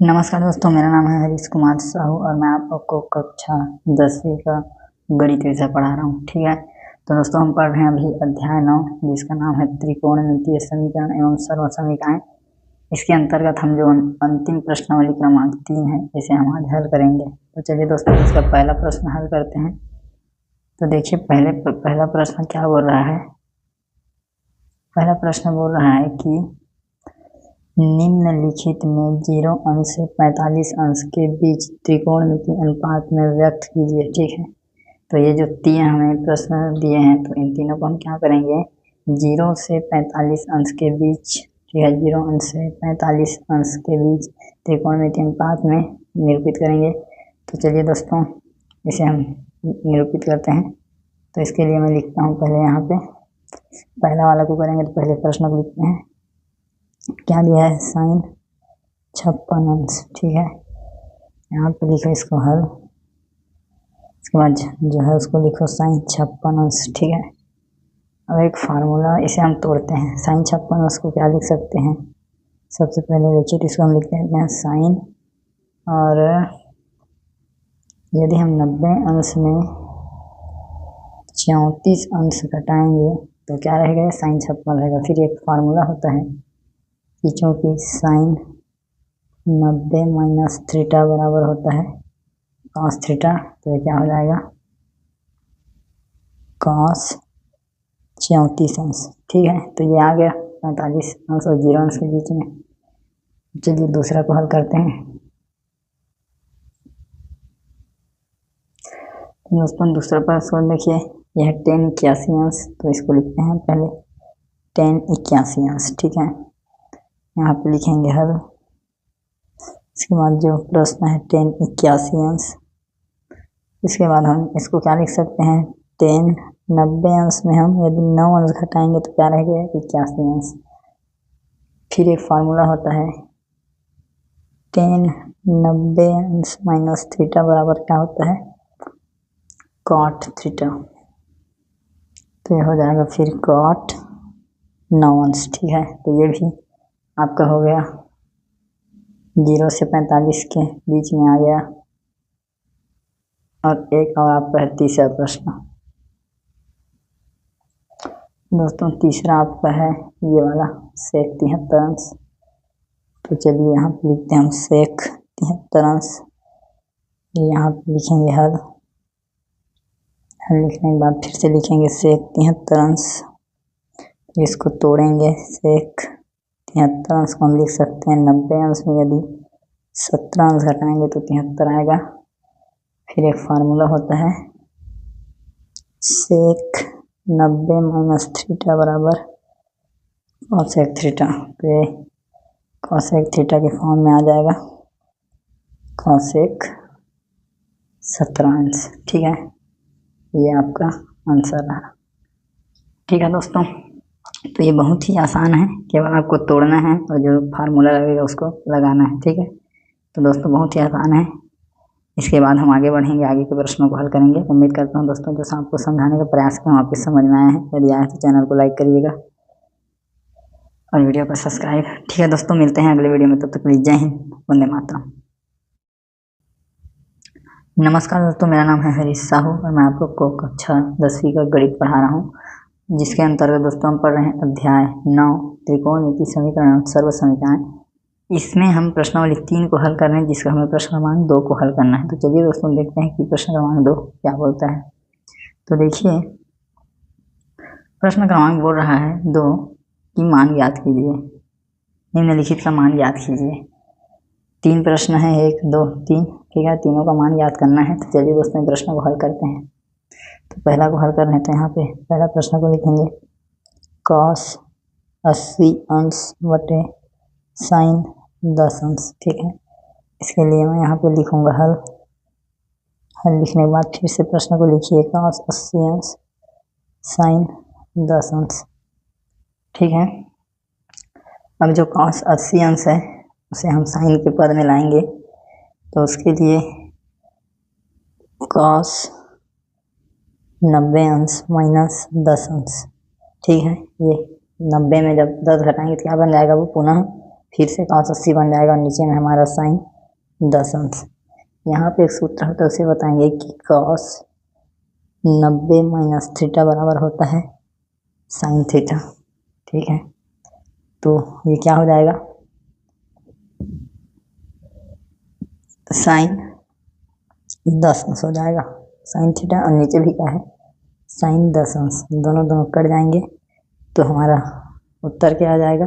नमस्कार दोस्तों, मेरा नाम है हरीश कुमार साहू और मैं आप लोग को कक्षा 10वीं का गणित विषय पढ़ा रहा हूँ। ठीक है, तो दोस्तों हम पढ़ रहे हैं अभी अध्याय 9 जिसका नाम है त्रिकोणमितीय समीकरण एवं सर्व समीकरण। इसके अंतर्गत हम जो अंतिम प्रश्नावली क्रमांक 3 है इसे हम आज हल करेंगे। तो चलिए दोस्तों इसका पहला प्रश्न हल करते हैं। तो देखिए पहला प्रश्न क्या बोल रहा है। पहला प्रश्न बोल रहा है कि निम्नलिखित में 0 अंश से 45 अंश के बीच त्रिकोणमितीय अनुपात में व्यक्त कीजिए। ठीक है, तो ये जो 3 हमें प्रश्न दिए हैं तो इन तीनों को हम क्या करेंगे, 0 से 45 अंश के बीच, ठीक है, 0 अंश से 45 अंश के बीच त्रिकोणमितीय अनुपात में निरूपित करेंगे। तो चलिए दोस्तों इसे हम निरूपित करते हैं। तो इसके लिए मैं लिखता हूँ पहले यहाँ पे पहला वाला को करेंगे। तो पहले प्रश्न को लिखते हैं, क्या दिया है, साइन 56 अंश। ठीक है, यहाँ पे लिखो इसको हल, इसके बाद जो है उसको लिखो साइन 56 अंश। ठीक है, अब एक फार्मूला इसे हम तोड़ते हैं। साइन 56 अंश को क्या लिख सकते हैं, सबसे पहले देखिए तो इसको हम लिखते हैं साइन, और यदि हम 90 अंश में 34 अंश घटाएंगे तो क्या रहेगा, साइन 56 रहेगा। फिर एक फार्मूला होता है कि चूँकि साइन 90 माइनस थीटा बराबर होता है कॉस थीटा, तो ये क्या हो जाएगा, कॉस 34 अंश। ठीक है, तो ये आ गया 45 अंश और 0 अंश के बीच में। चलिए दूसरा को हल करते हैं। दोस्तों दूसरा प्रश्न देखिए, यह 10 81 अंश, तो इसको लिखते हैं पहले 10 81 अंश। ठीक है, यहाँ पे लिखेंगे हल, इसके बाद जो प्रश्न है 10 81 अंश, इसके बाद हम इसको क्या लिख सकते हैं, 10 90 अंश में हम यदि 9 अंश घटाएंगे तो क्या रहेगा, 81 अंश। फिर एक फार्मूला होता है 10 90 अंश माइनस थीटा बराबर क्या होता है, कॉट थीटा, तो ये हो जाएगा फिर कॉट 9 अंश। ठीक है, तो ये भी आपका हो गया 0 से 45 के बीच में आ गया। और एक और आपका है तीसरा प्रश्न। दोस्तों तीसरा आपका है ये वाला सेक 73 अंश। तो चलिए यहाँ पे लिखते हैं हम सेक 73 अंश, यहाँ पे लिखेंगे हल लिखने के बाद फिर से लिखेंगे सेक 73 अंश, इसको तोड़ेंगे। सेक 73 अंश को हम लिख सकते हैं 90 अंश में यदि 17 अंश घटाएंगे तो 73 आएगा। फिर एक फार्मूला होता है सेक 90 माइनस थीटा बराबर कॉसेक थीटा, तो ये कॉसेक थीटा के फॉर्म में आ जाएगा कॉसेक 17 अंश। ठीक है, ये आपका आंसर रहा। ठीक है दोस्तों, तो ये बहुत ही आसान है, केवल आपको तोड़ना है और जो फार्मूला लगेगा उसको लगाना है। ठीक है, तो दोस्तों बहुत ही आसान है। इसके बाद हम आगे बढ़ेंगे, आगे के प्रश्नों को हल करेंगे। उम्मीद करता हूँ दोस्तों जो आपको समझाने का प्रयास किया वापस समझ में आया है। यदि आए तो चैनल को लाइक करिएगा और वीडियो को सब्सक्राइब। ठीक है दोस्तों, मिलते हैं अगले वीडियो में, तब तक जय हिंद, वंदे मातरम। नमस्कार दोस्तों, मेरा नाम है हरीश साहू और मैं आप लोग को कक्षा 10वीं का गणित पढ़ा रहा हूँ, जिसके अंतर्गत दोस्तों हम पढ़ रहे हैं अध्याय 9 त्रिकोणमितीय समीकरण सर्व समीकरण। इसमें हम प्रश्नावली 3 को हल कर रहे हैं, जिसका हमें प्रश्न क्रमांक 2 को हल करना है। तो चलिए दोस्तों देखते हैं कि प्रश्न क्रमांक 2 क्या बोलता है। तो देखिए प्रश्न क्रमांक बोल रहा है 2 की मान ज्ञात कीजिए, निम्नलिखित का मान ज्ञात कीजिए। 3 प्रश्न है, 1 2 3। ठीक है, तीनों का मान ज्ञात करना है। तो चलिए दोस्तों प्रश्न को हल करते हैं। तो पहला को हल कर रहे हैं, तो यहाँ पे पहला प्रश्न को लिखेंगे कॉस 80 अंश बटे साइन 10 अंश। ठीक है, इसके लिए मैं यहाँ पे लिखूंगा हल लिखने के बाद फिर से प्रश्न को लिखिए कॉस 80 अंश साइन 10 अंश। ठीक है, अब जो कॉस 80 अंश है उसे हम साइन के पद में लाएंगे, तो उसके लिए कॉस 90 अंश माइनस 10 अंश। ठीक है, ये 90 में जब 10 घटाएंगे तो क्या बन जाएगा, वो पुनः फिर से cos 80 बन जाएगा और नीचे में हमारा साइन 10 अंश। यहाँ पे एक सूत्र होता है, उसे बताएंगे कि cos 90 माइनस थीटा बराबर होता है साइन थीटा। ठीक है, तो ये क्या हो जाएगा, साइन 10 अंश हो जाएगा साइन थीटा, और नीचे भी क्या है, साइन 10 अंश। दोनों कट जाएंगे तो हमारा उत्तर क्या आ जाएगा,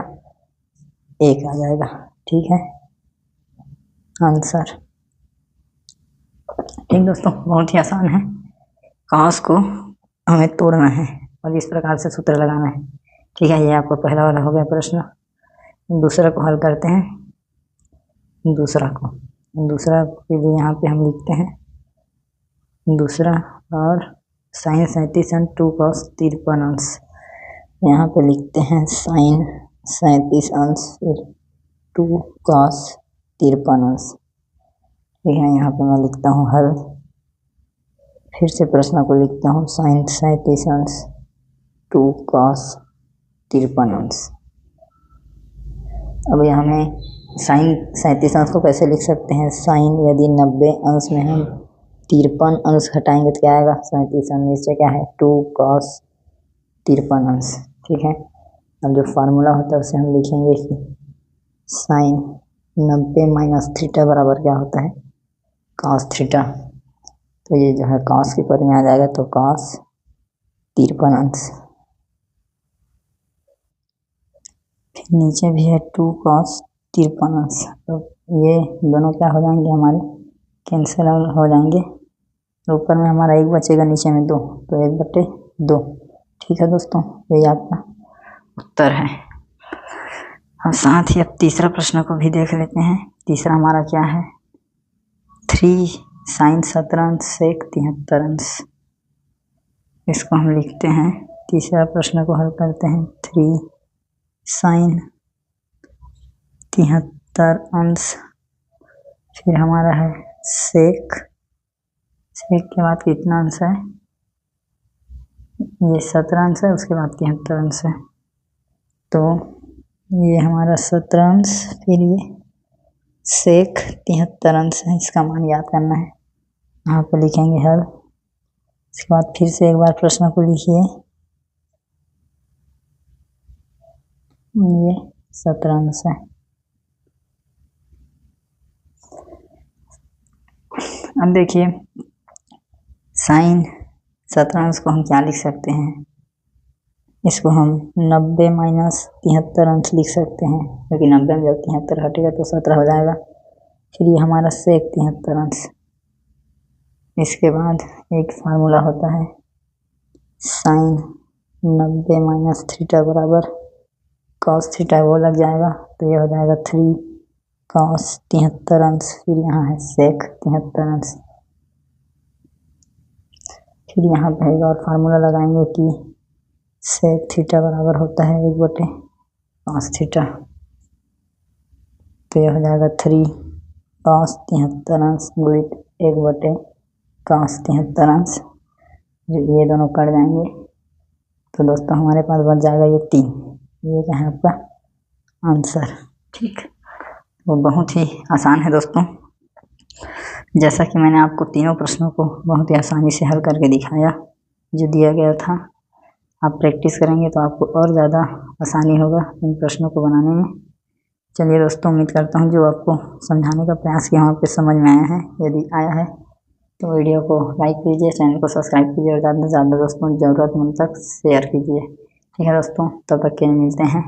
1 आ जाएगा। ठीक है, आंसर। ठीक दोस्तों, बहुत ही आसान है। कॉस को हमें तोड़ना है और इस प्रकार से सूत्र लगाना है। ठीक है, ये आपका पहला वाला हो गया प्रश्न। दूसरा को हल करते हैं। दूसरा के लिए यहाँ पे हम लिखते हैं दूसरा, और साइन 37 अंश 2 cos 53 अंश। यहाँ पे लिखते हैं साइन 37 अंश फिर 2 cos 53 अंश। ठीक है, यहाँ पे मैं लिखता हूँ हल। फिर से प्रश्न को लिखता हूँ साइन 37 अंश 2 cos 53 अंश। अब यहाँ हमें साइन 37 अंश को कैसे लिख सकते हैं, साइन यदि 90 अंश में हम 53 अंश घटाएंगे तो क्या आएगा, 37 अंश। नीचे क्या है, 2 cos 53 अंश। ठीक है, अब जो फार्मूला होता है उसे हम लिखेंगे कि साइन 90 माइनस थीटा बराबर क्या होता है, cos थीटा। तो ये जो है cos के पद में आ जाएगा, तो cos 53 अंश। फिर नीचे भी है 2 cos 53 अंश। तो ये दोनों क्या हो जाएंगे, हमारे कैंसिल हो जाएंगे। ऊपर में हमारा 1 बचेगा, नीचे में 2, तो 1/2। ठीक है दोस्तों, यही आपका उत्तर है। और साथ ही अब तीसरा प्रश्न को भी देख लेते हैं। तीसरा हमारा क्या है, 3 साइन 17 अंश सेक 73 अंश। इसको हम लिखते हैं, तीसरा प्रश्न को हल करते हैं। 3 साइन 73 अंश, फिर हमारा है सेक के बाद कितना अंश है, ये 17 अंश है, उसके बाद 73 अंश है। तो ये हमारा 17 अंश, फिर ये सेक 73 अंश है। इसका मान याद करना है, यहाँ पर लिखेंगे हल। इसके बाद फिर से एक बार प्रश्न को लिखिए, ये 17 अंश है। अब देखिए, साइन 17 अंश को हम क्या लिख सकते हैं, इसको हम 90 माइनस 73 अंश लिख सकते हैं, क्योंकि 90 में जब 73 हटेगा तो 17 हो जाएगा। फिर ये हमारा सेक 73 अंश। इसके बाद एक फार्मूला होता है, साइन 90 माइनस थीटा बराबर cos थीटा, वो लग जाएगा, तो ये हो जाएगा 3 cos 73 अंश। फिर यहाँ है सेक 73 अंश। फिर यहाँ पे और फार्मूला लगाएंगे कि सेक थीटा बराबर होता है 1/cos थीटा, तो यह हो जाएगा 3 cos 73 अंश गुणित 1/cos 73 अंश। ये दोनों कट जाएंगे तो दोस्तों हमारे पास बच जाएगा ये 3। ये क्या है आपका आंसर। ठीक, वो बहुत ही आसान है दोस्तों। जैसा कि मैंने आपको तीनों प्रश्नों को बहुत ही आसानी से हल करके दिखाया जो दिया गया था। आप प्रैक्टिस करेंगे तो आपको और ज़्यादा आसानी होगा इन प्रश्नों को बनाने में। चलिए दोस्तों, उम्मीद करता हूँ जो आपको समझाने का प्रयास किया वहाँ पे समझ में आया है। यदि आया है तो वीडियो को लाइक कीजिए, चैनल को सब्सक्राइब कीजिए और ज़्यादा से ज़्यादा दोस्तों ज़रूरतमंद तक शेयर कीजिए। ठीक है दोस्तों, तब तक के लिए मिलते हैं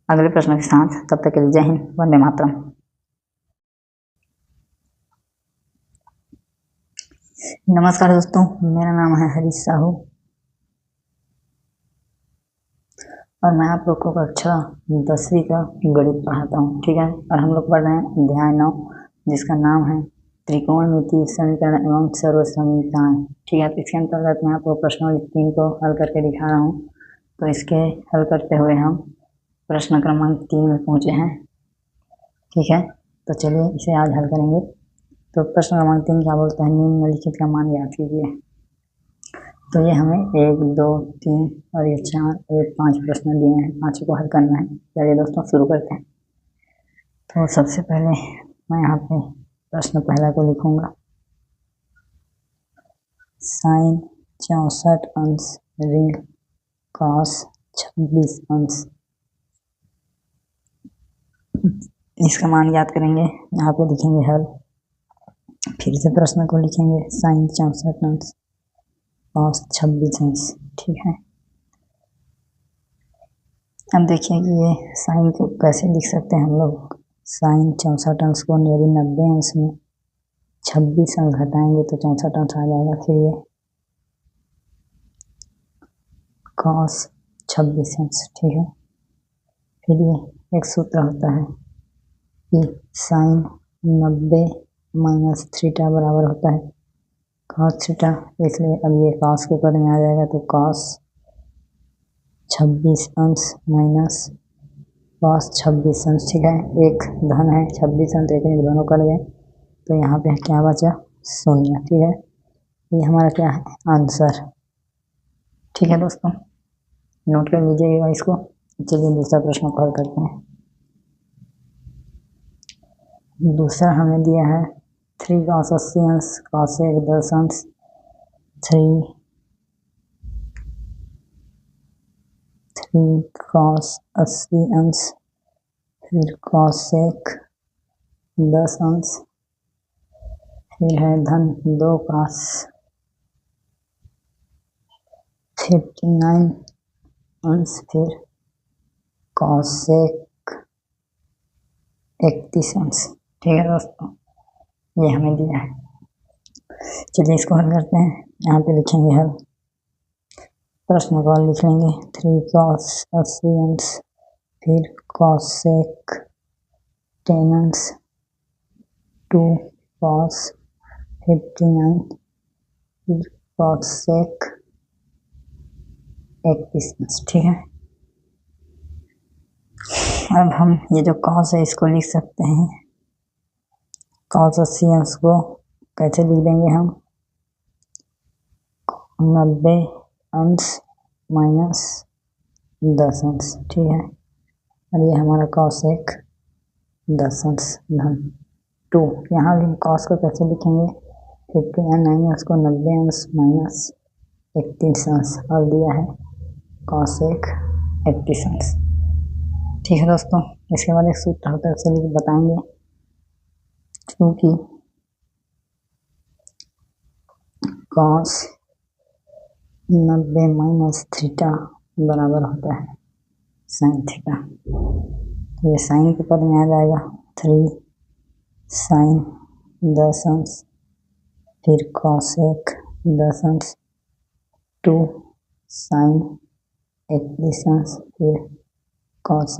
अगले प्रश्न के साथ। तब तक के लिए जय हिंद, वंदे मातरम। नमस्कार दोस्तों, मेरा नाम है हरीश साहू और मैं आप लोग को कक्षा 10वीं का गणित पढ़ाता हूँ। ठीक है, और हम लोग पढ़ रहे हैं अध्याय 9, जिसका नाम है त्रिकोणमितीय समीकरण एवं सर्वसमीकरण। ठीक है, तो इसके अंतर्गत मैं आपको प्रश्न 3 को हल करके दिखा रहा हूँ। तो इसके हल करते हुए हम प्रश्न क्रमांक 3 में पहुँचे हैं। ठीक है, तो चलिए इसे आज हल करेंगे। तो प्रश्न क्रमांक 3 क्या बोलता है, निम्नलिखित का मान याद कीजिए। तो ये हमें 1, 2, 3 और ये 4 और 5 प्रश्न दिए हैं, 5 को हल करना है। चलिए दोस्तों शुरू करते हैं। तो सबसे पहले मैं यहाँ पे प्रश्न पहला को लिखूंगा, साइन 64 अंश ऋण कॉस 26 अंश। इसका मान ज्ञात करेंगे, यहाँ पे लिखेंगे हल, फिर से प्रश्न को लिखेंगे, साइन 64 अंश कॉस 26 अंश। ठीक है, अब देखिए कि ये साइन को कैसे लिख सकते हैं हम लोग। साइन 64 अंश को यदि 90 अंश में 26 अंश घटाएंगे तो 64 अंश आ जाएगा। फिर ये कॉस 26 अंश। ठीक है, फिर ये एक सूत्र होता है कि साइन 90 माइनस थीटा बराबर होता है कॉस थीटा, इसलिए अब ये कॉस के पद में आ जाएगा, तो कॉस 26 अंश माइनस कॉस 26 अंश। ठीक है, एक धन है 26 अंश, एक दोनों कट गए, तो यहाँ पे क्या बचा, शून्य। ठीक है, ये हमारा क्या है, आंसर। ठीक है दोस्तों, नोट कर लीजिएगा इसको। चलिए दूसरा प्रश्न को हल करते हैं। दूसरा हमें दिया है 3 cos 80 अंश cos 10 अंश 3 cos 80 अंश फिर cos 10 अंश, फिर है धन 2 cos 59 अंश, फिर cos 31 अंश। ठीक है दोस्तों, ये हमें दिया है। चलिए इसको हल करते हैं। यहाँ पे लिखेंगे हल, प्रश्न को लिख लेंगे, 3 cos 80 अंश फिर cos 10 अंश 2 cos 59 फिर cos 31 अंश। ठीक है, अब हम ये जो cos है इसको लिख सकते हैं, cos 80 अंश को कैसे लिख देंगे हम, 90 अंश माइनस 10 अंश। ठीक है, और ये हमारा cos 10 अंश धन 2। यहाँ भी cos को कैसे लिखेंगे, 59 अंश को 90 अंश माइनस 31 अंश, और दिया है cos 31 अंश। ठीक है दोस्तों, इसके बाद एक सूत्र होता है, उसे बताएंगे, क्योंकि cos 90 माइनस थीटा बराबर होता है साइन थीटा, तो ये साइन के पद में आ जाएगा, 3 साइन 10 अंश फिर cos 10 अंश 2 साइन 31 अंश फिर cos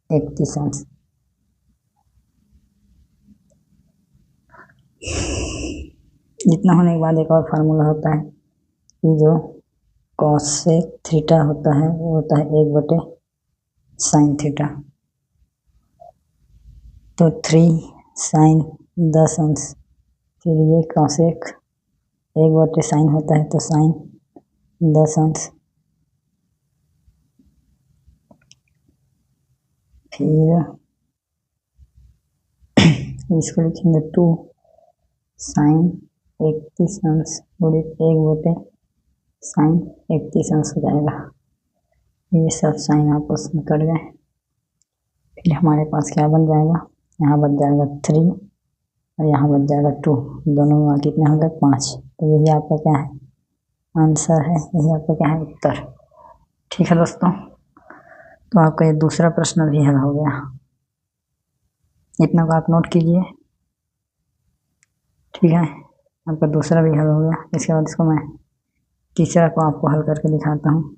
31 अंश। इतना होने के बाद एक और फार्मूला होता है कि जो cos थीटा होता है वो होता है 1/sin थीटा, तो 3 साइन 10 अंश फिर ये cos 1/sin होता है, तो साइन 10 अंश फिर इसको लिखेंगे 2 साइन 31 अंश गुणित 1/sin 31 अंश हो जाएगा। ये सब साइन आपस में कट गए, फिर हमारे पास क्या बन जाएगा, यहाँ बन जाएगा 3 और यहाँ बन जाएगा 2, दोनों में कितने हो गए 5। तो यही आपका क्या है, आंसर है, यही आपका क्या है, उत्तर। ठीक है दोस्तों, तो आपका ये दूसरा प्रश्न भी हल हो गया, इतना को आप नोट कीजिए। ठीक है, आपका दूसरा भी हल हो गया। इसके बाद इसको मैं तीसरा को आपको हल करके दिखाता हूँ।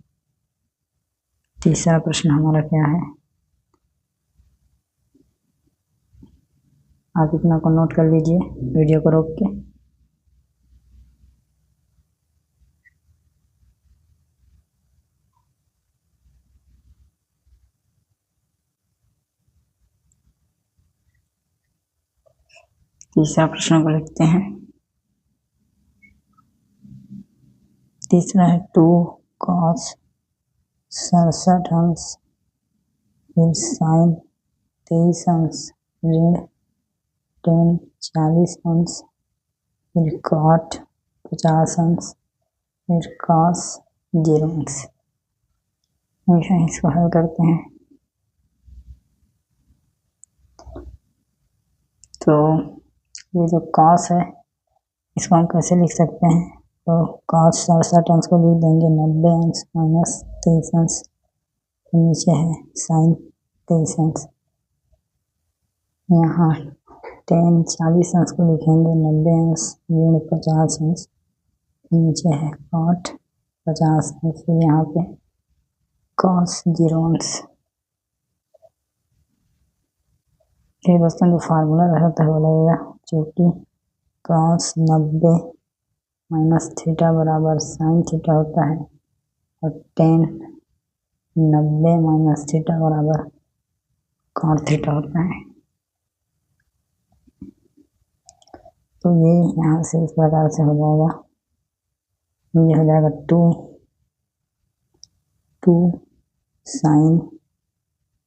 तीसरा प्रश्न हमारा क्या है, आप इतना को नोट कर लीजिए वीडियो को रोक के। तीसरा प्रश्न को लिखते हैं, तीसरा है 2 cos 67 अंश फिर साइन 23 अंश ऋण टेन 40 अंश, फिर कॉट 50 अंश, फिर कॉस 0 अंश। ठीक है, इसको हल करते हैं। तो ये जो कॉस है इसको हम कैसे लिख सकते हैं? तो कॉस 67 अंश को लिख देंगे 90 अंश माइनस 23 अंश, नीचे है साइन 23 अंश। यहाँ टेन 40 अंश को लिखेंगे 90 अंश ऋण 50 अंश, नीचे है कॉट 50 अंश, फिर यहाँ पे कॉस 0 अंश। ठीक दोस्तों, जो फार्मूला रहता है वो लगेगा, चूँकि कॉस 90 माइनस थीटा बराबर साइन थीटा होता है और टेन 90 माइनस थीटा बराबर कॉट थीटा होता है। तो ये यहाँ से इस प्रकार से हो जाएगा, ये हो जाएगा टू साइन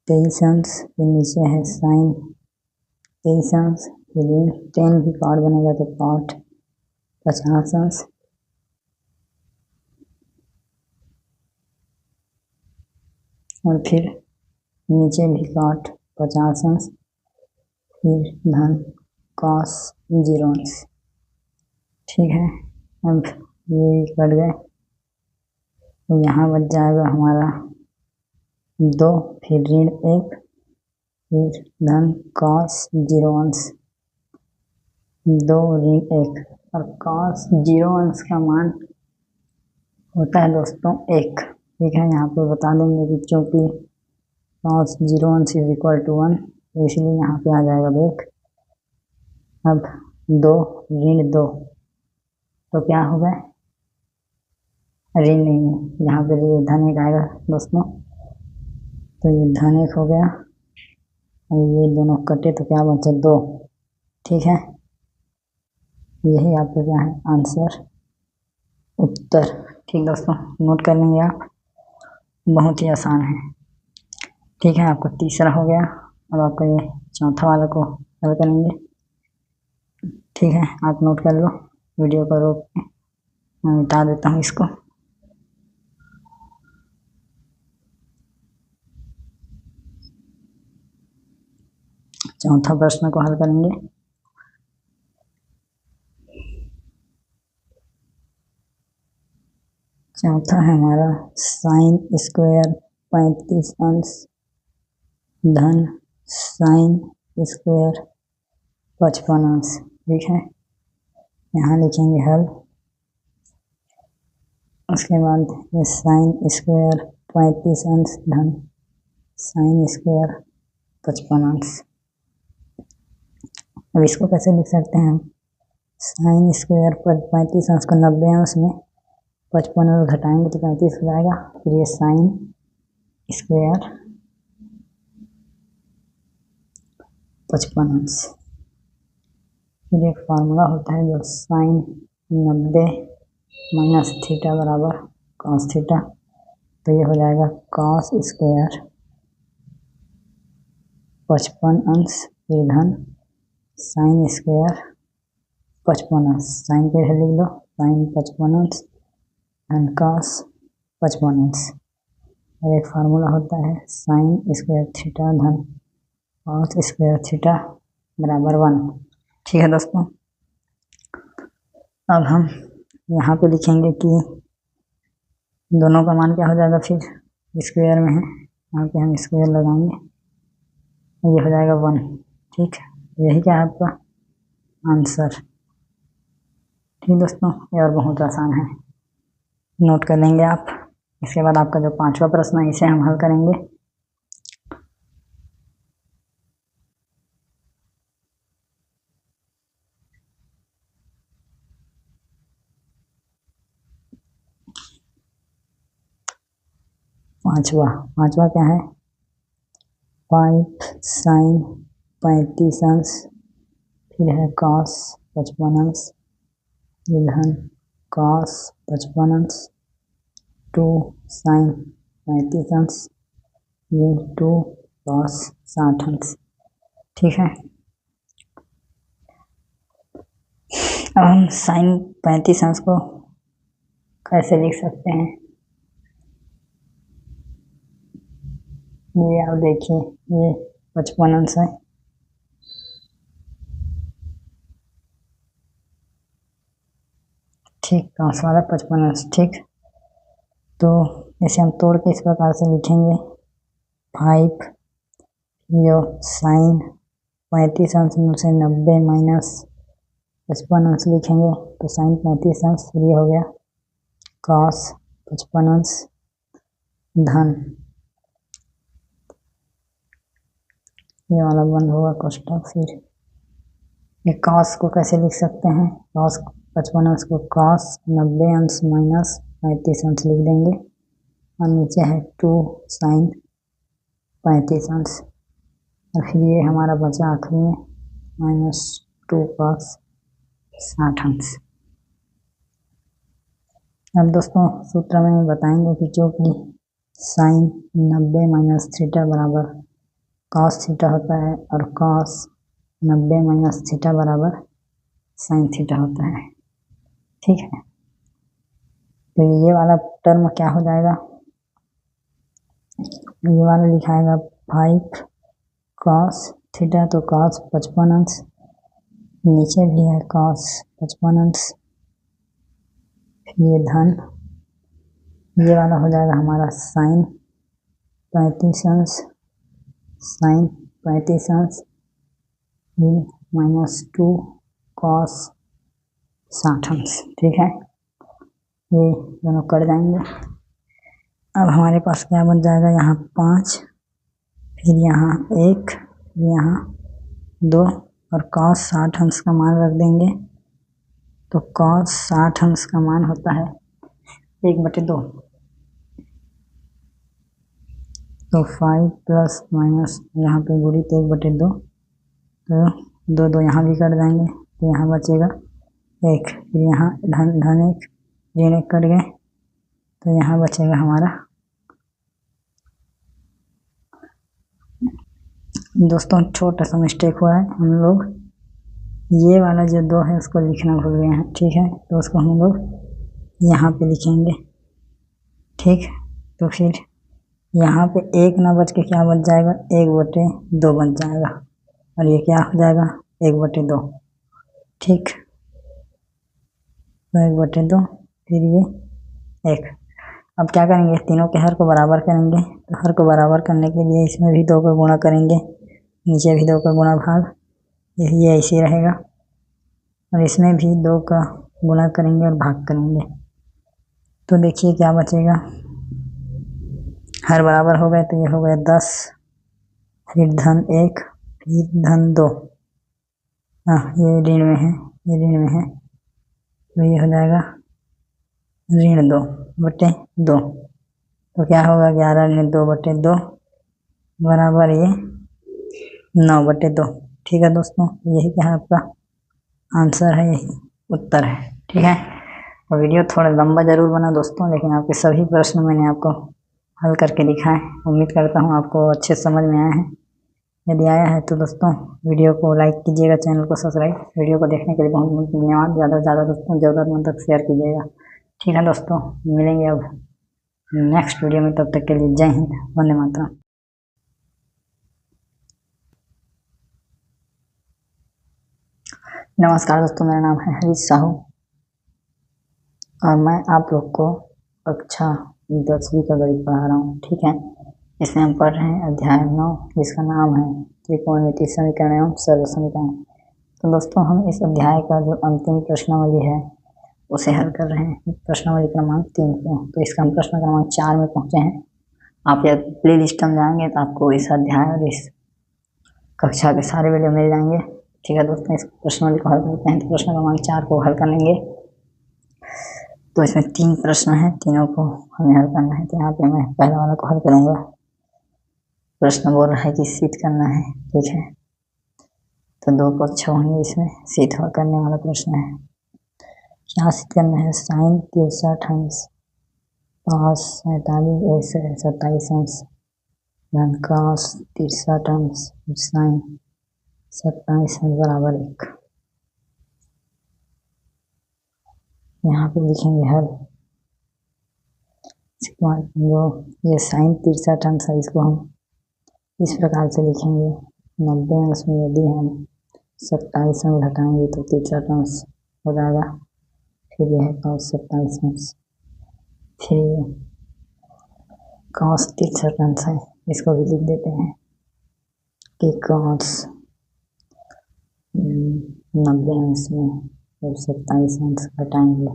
23 अंश, फिर नीचे है साइन 23 अंश, फिर 10 भी कॉट बनेगा तो कॉट 50 अंश, और फिर नीचे भी कॉट 50 अंश, फिर धन कॉस 0 अंश। ठीक है, अब ये कट गए तो यहाँ बच जाएगा हमारा 2, फिर ऋण 1, फिर धन कॉस 0 अंश, 2 ऋण 1, और कॉस 0 अंश का मान होता है दोस्तों 1। ठीक है, यहाँ पे बता देंगे कि क्योंकि कॉस 0 अंश इज इक्वल टू 1, तो इसलिए यहाँ पे आ जाएगा 1। अब 2 ऋण 2 तो क्या होगा, ऋण नहीं है, यहाँ पे धन 1 आएगा दोस्तों, तो ये धन 1 हो गया, और ये दोनों कटे तो क्या बचे 2। ठीक है, यही आपका क्या है आंसर, उत्तर। ठीक दोस्तों, नोट कर लेंगे आप, बहुत ही आसान है। ठीक है, आपका तीसरा हो गया, अब आपका ये चौथा वाला को हल करेंगे। ठीक है, आप नोट कर लो, वीडियो को रोक के मैं मिटा देता हूँ इसको। चौथा प्रश्न को हल करेंगे। चौथा है हमारा साइन स्क्वायर 35 अंश धन साइन स्क्वायर 55 अंश। ठीक है, यहाँ लिखेंगे हल, उसके बाद ये साइन स्क्वायर 35 अंश धन साइन स्क्वायर 55 अंश। अब इसको कैसे लिख सकते हैं हम, साइन स्क्वायर पर 35 अंश को 90 अंश में 55 अंश घटाएंगे तो 35 हो जाएगा, फिर ये साइन स्क्वायर 55 अंश, फिर एक फार्मूला होता है जो साइन 90 माइनस थीटा बराबर कॉस थीटा, तो ये हो जाएगा कॉस स्क्वायर 55 अंश फिर धन साइन स्क्वायर 55 अंश, साइन पे लिख लो साइन 55 अंश धन कॉस 55 अंश, और एक फार्मूला होता है साइन स्क्वायर थीटा धन कॉस स्क्वायर थीटा बराबर 1। ठीक है दोस्तों, अब हम यहाँ पे लिखेंगे कि दोनों का मान क्या हो जाएगा, फिर स्क्वायर में है, यहाँ पे हम स्क्वायर लगाएंगे, ये हो जाएगा 1। ठीक, यही क्या है आपका आंसर। ठीक दोस्तों, ये और बहुत आसान है, नोट कर लेंगे आप। इसके बाद आपका जो पांचवा प्रश्न है इसे हम हल करेंगे। पांचवा क्या है, 5 साइन 35 अंश फिर है कॉस 55 अंश धन कॉस 55 अंश 2 साइन 35 अंश ये 2 कॉस 60 अंश। ठीक है, अब हम साइन 35 अंश को कैसे लिख सकते हैं, ये आप देखिए, ये 55 अंश है, ठीक, कौस वाला 55 अंश, ठीक। तो इसे हम तोड़ के इस प्रकार से लिखेंगे, 5 यो साइन 35 अंश में से 90 माइनस 55 अंश लिखेंगे, तो साइन 35 अंश ये हो गया कॉस 55 अंश धन ये वाला बंद होगा कोष्टक। फिर ये कॉस को कैसे लिख सकते हैं, कॉस 55 अंश को कॉस 90 अंश माइनस 35 अंश लिख देंगे, और नीचे है 2 साइन 35 अंश, और फिर ये हमारा बचा आखिरी में माइनस 2 कॉस 60 अंश। अब दोस्तों सूत्र में बताएंगे कि जो कि साइन 90 माइनस थीटा बराबर कॉस थीटा होता है, और कॉस 90 माइनस थीटा बराबर साइन थीटा होता है, ठीक है। तो ये वाला टर्म क्या हो जाएगा, ये वाला लिखाएगा 5 कॉस थीटा, तो कॉस 55 अंश, नीचे भी है कॉस 55 अंश, ये धन, ये वाला हो जाएगा हमारा साइन 35 अंश, साइन 35 अंश, ये माइनस 2 कॉस 60 अंश, ठीक है। ये दोनों कट जाएंगे। अब हमारे पास क्या बन जाएगा, यहाँ 5, फिर यहाँ 1, फिर यहाँ 2, और कॉस 60 अंश का मान रख देंगे, तो कॉस 60 अंश का मान होता है 1/2, तो 5 प्लस माइनस यहाँ पे गुड़ी तो 1/2, तो 2 यहाँ भी कट जाएंगे, तो यहाँ बचेगा 1, फिर यहाँ धन 1 ऋण 1 कट गए, तो यहाँ बचेगा हमारा। दोस्तों छोटा सा मिस्टेक हुआ है, हम लोग ये वाला जो 2 है उसको लिखना भूल गए हैं, ठीक है, तो उसको हम लोग यहाँ पे लिखेंगे, ठीक। तो फिर यहाँ पे 1 ना बच के क्या बच जाएगा, 1/2 बच जाएगा, और ये क्या हो जाएगा 1/2, ठीक, तो 1/2, फिर ये 1। अब क्या करेंगे, तीनों के हर को बराबर करेंगे, तो हर को बराबर करने के लिए इसमें भी 2 का गुणा करेंगे, नीचे भी 2 का गुणा भाग, ये ऐसे रहेगा, और इसमें भी 2 का गुणा करेंगे और भाग करेंगे, तो देखिए क्या बचेगा, हर बराबर हो गए, तो ये हो गया 10, फिर धन 1, फिर धन 2, हाँ ये ऋण में है, ये ऋण में है, तो ये हो जाएगा ऋण 2/2, तो क्या होगा 11 ऋण 2/2 बराबर ये 9/2, ठीक है दोस्तों, यही क्या है आपका आंसर है, यही उत्तर है, ठीक है। और वीडियो थोड़ा लंबा जरूर बना दोस्तों, लेकिन आपके सभी प्रश्न मैंने आपको हल करके दिखाए, उम्मीद करता हूँ आपको अच्छे समझ में आया है। यदि आया है तो दोस्तों वीडियो को लाइक कीजिएगा, चैनल को सब्सक्राइब, वीडियो को देखने के लिए बहुत बहुत धन्यवाद। ज़्यादा से ज़्यादा दोस्तों ज़रूरतमंद तक शेयर कीजिएगा, ठीक है दोस्तों। मिलेंगे अब नेक्स्ट वीडियो में, तब तक के लिए जय हिंद, वंदे मातरम। नमस्कार दोस्तों, मेरा नाम है हरीश साहू, और मैं आप लोग को कक्षा 10वीं का गणित पढ़ा रहा हूँ, ठीक है। इसमें हम पढ़ रहे हैं अध्याय 9, जिसका नाम है त्रिकोणमितीय समीकरण एवं सरल समीकरण। तो दोस्तों हम इस अध्याय का जो अंतिम प्रश्नावली है उसे हल कर रहे हैं, प्रश्नावली क्रमांक 3 को। तो इसका हम प्रश्न क्रमांक 4 में पहुंचे हैं। आप यह प्ले लिस्ट में जाएंगे तो आपको इस अध्याय और इस कक्षा के सारे वीडियो मिल जाएंगे, ठीक है दोस्तों। इस प्रश्नावली को हल करते हैं, तो प्रश्न क्रमांक 4 को हल करेंगे। तो इसमें 3 प्रश्न हैं, तीनों को हमें हल करना है। तो यहाँ पे मैं पहला वाला को हल करूँगा। प्रश्न बोल रहा है कि सिद्ध करना है, ठीक है। तो 2 पक्ष होंगे इसमें, सिद्ध करने वाला प्रश्न है। क्या सिद्ध करना है, साइन 63 अंश cos 47 27 अंश धन cos 63 अंश साइन 27 अंश बराबर 1। यहाँ पे लिखेंगे हल। इसके बाद जो ये साइन 63 अंश है इसको हम इस प्रकार से लिखेंगे। 90 अंश में यदि हम 27 अंश घटाएंगे तो 63 अंश हो जाएगा। फिर यह cos 27 अंश, फिर cos 63 अंश है, इसको भी लिख देते हैं कि cos 90 अंश में जब 27 अंश घटाएंगे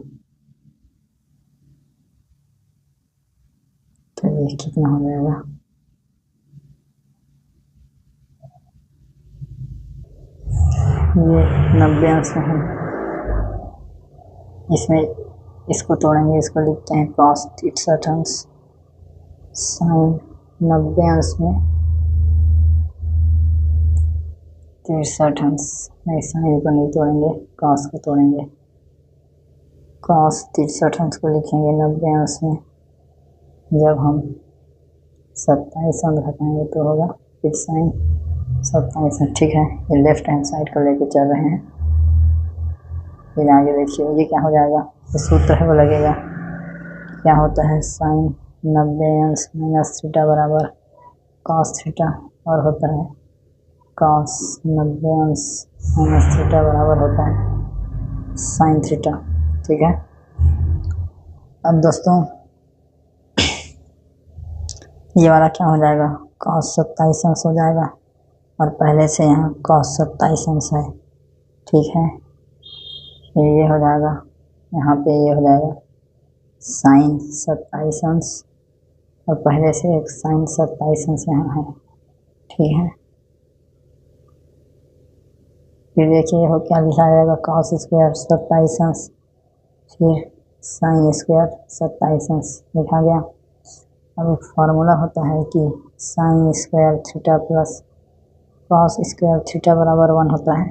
तो ये कितना हो जाएगा, ये 90 अंश में हम इसमें इसको तोड़ेंगे, इसको लिखते हैं cos 63 अंश साइन 90 अंश में 63 अंश। नहीं, साइन को नहीं तोड़ेंगे, cos को तोड़ेंगे। cos 63 अंश को लिखेंगे 90 अंश में जब हम 27 अंश घटाएंगे तो होगा फिर साइन 27 अंश। ठीक है, ये लेफ्ट हैंड साइड को लेके चल रहे हैं। फिर आगे देखिए ये क्या हो जाएगा, ये सूत्र है वो लगेगा। क्या होता है, साइन 90 अंश माइनस थीटा बराबर cos थीटा, और होता है cos 90 अंश माइनस थीटा बराबर होता है साइन थीटा। ठीक है, अब दोस्तों ये वाला क्या हो जाएगा, cos 27 अंश हो जाएगा, और पहले से यहाँ cos 27 अंश है। ठीक है, ये हो जाएगा, यहाँ पे ये हो जाएगा साइन 27 अंश, और पहले से एक साइन 27 अंश यहाँ है। ठीक है, फिर देखिए हो क्या लिखा जाएगा, cos स्क्वायर 27 अंश फिर साइन स्क्वायर 27 अंश लिखा गया। अब एक फार्मूला होता है कि sine square theta plus cos square theta बराबर 1 होता है,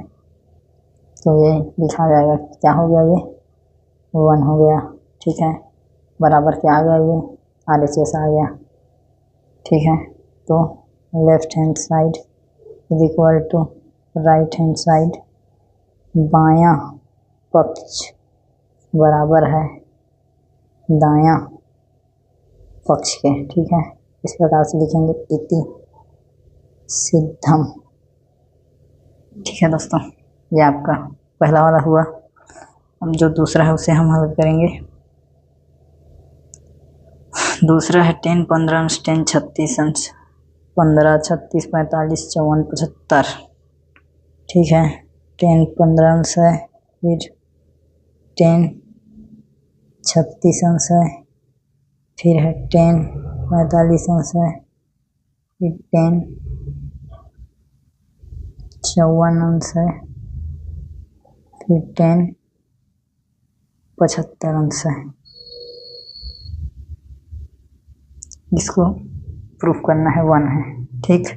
तो ये लिखा जाएगा। क्या हो गया, ये 1 हो गया। ठीक है, बराबर क्या आ गया, ये RHS आ गया। ठीक है, तो left hand side is equal to right hand side, बायां पक्ष बराबर है दायां पक्ष के। ठीक है, इस प्रकार से लिखेंगे इति सिद्धम। ठीक है दोस्तों, ये आपका पहला वाला हुआ। अब जो दूसरा है उसे हम हल करेंगे। दूसरा है 10 15 अंश 10 36 अंश 15 36 45 54 75। ठीक है, 10 15 अंश है, फिर 10 36 अंश है, फिर है 10 45 अंश है, फिर 10 54 अंश है, फिर 10 75 अंश है। इसको प्रूफ करना है 1 है। ठीक,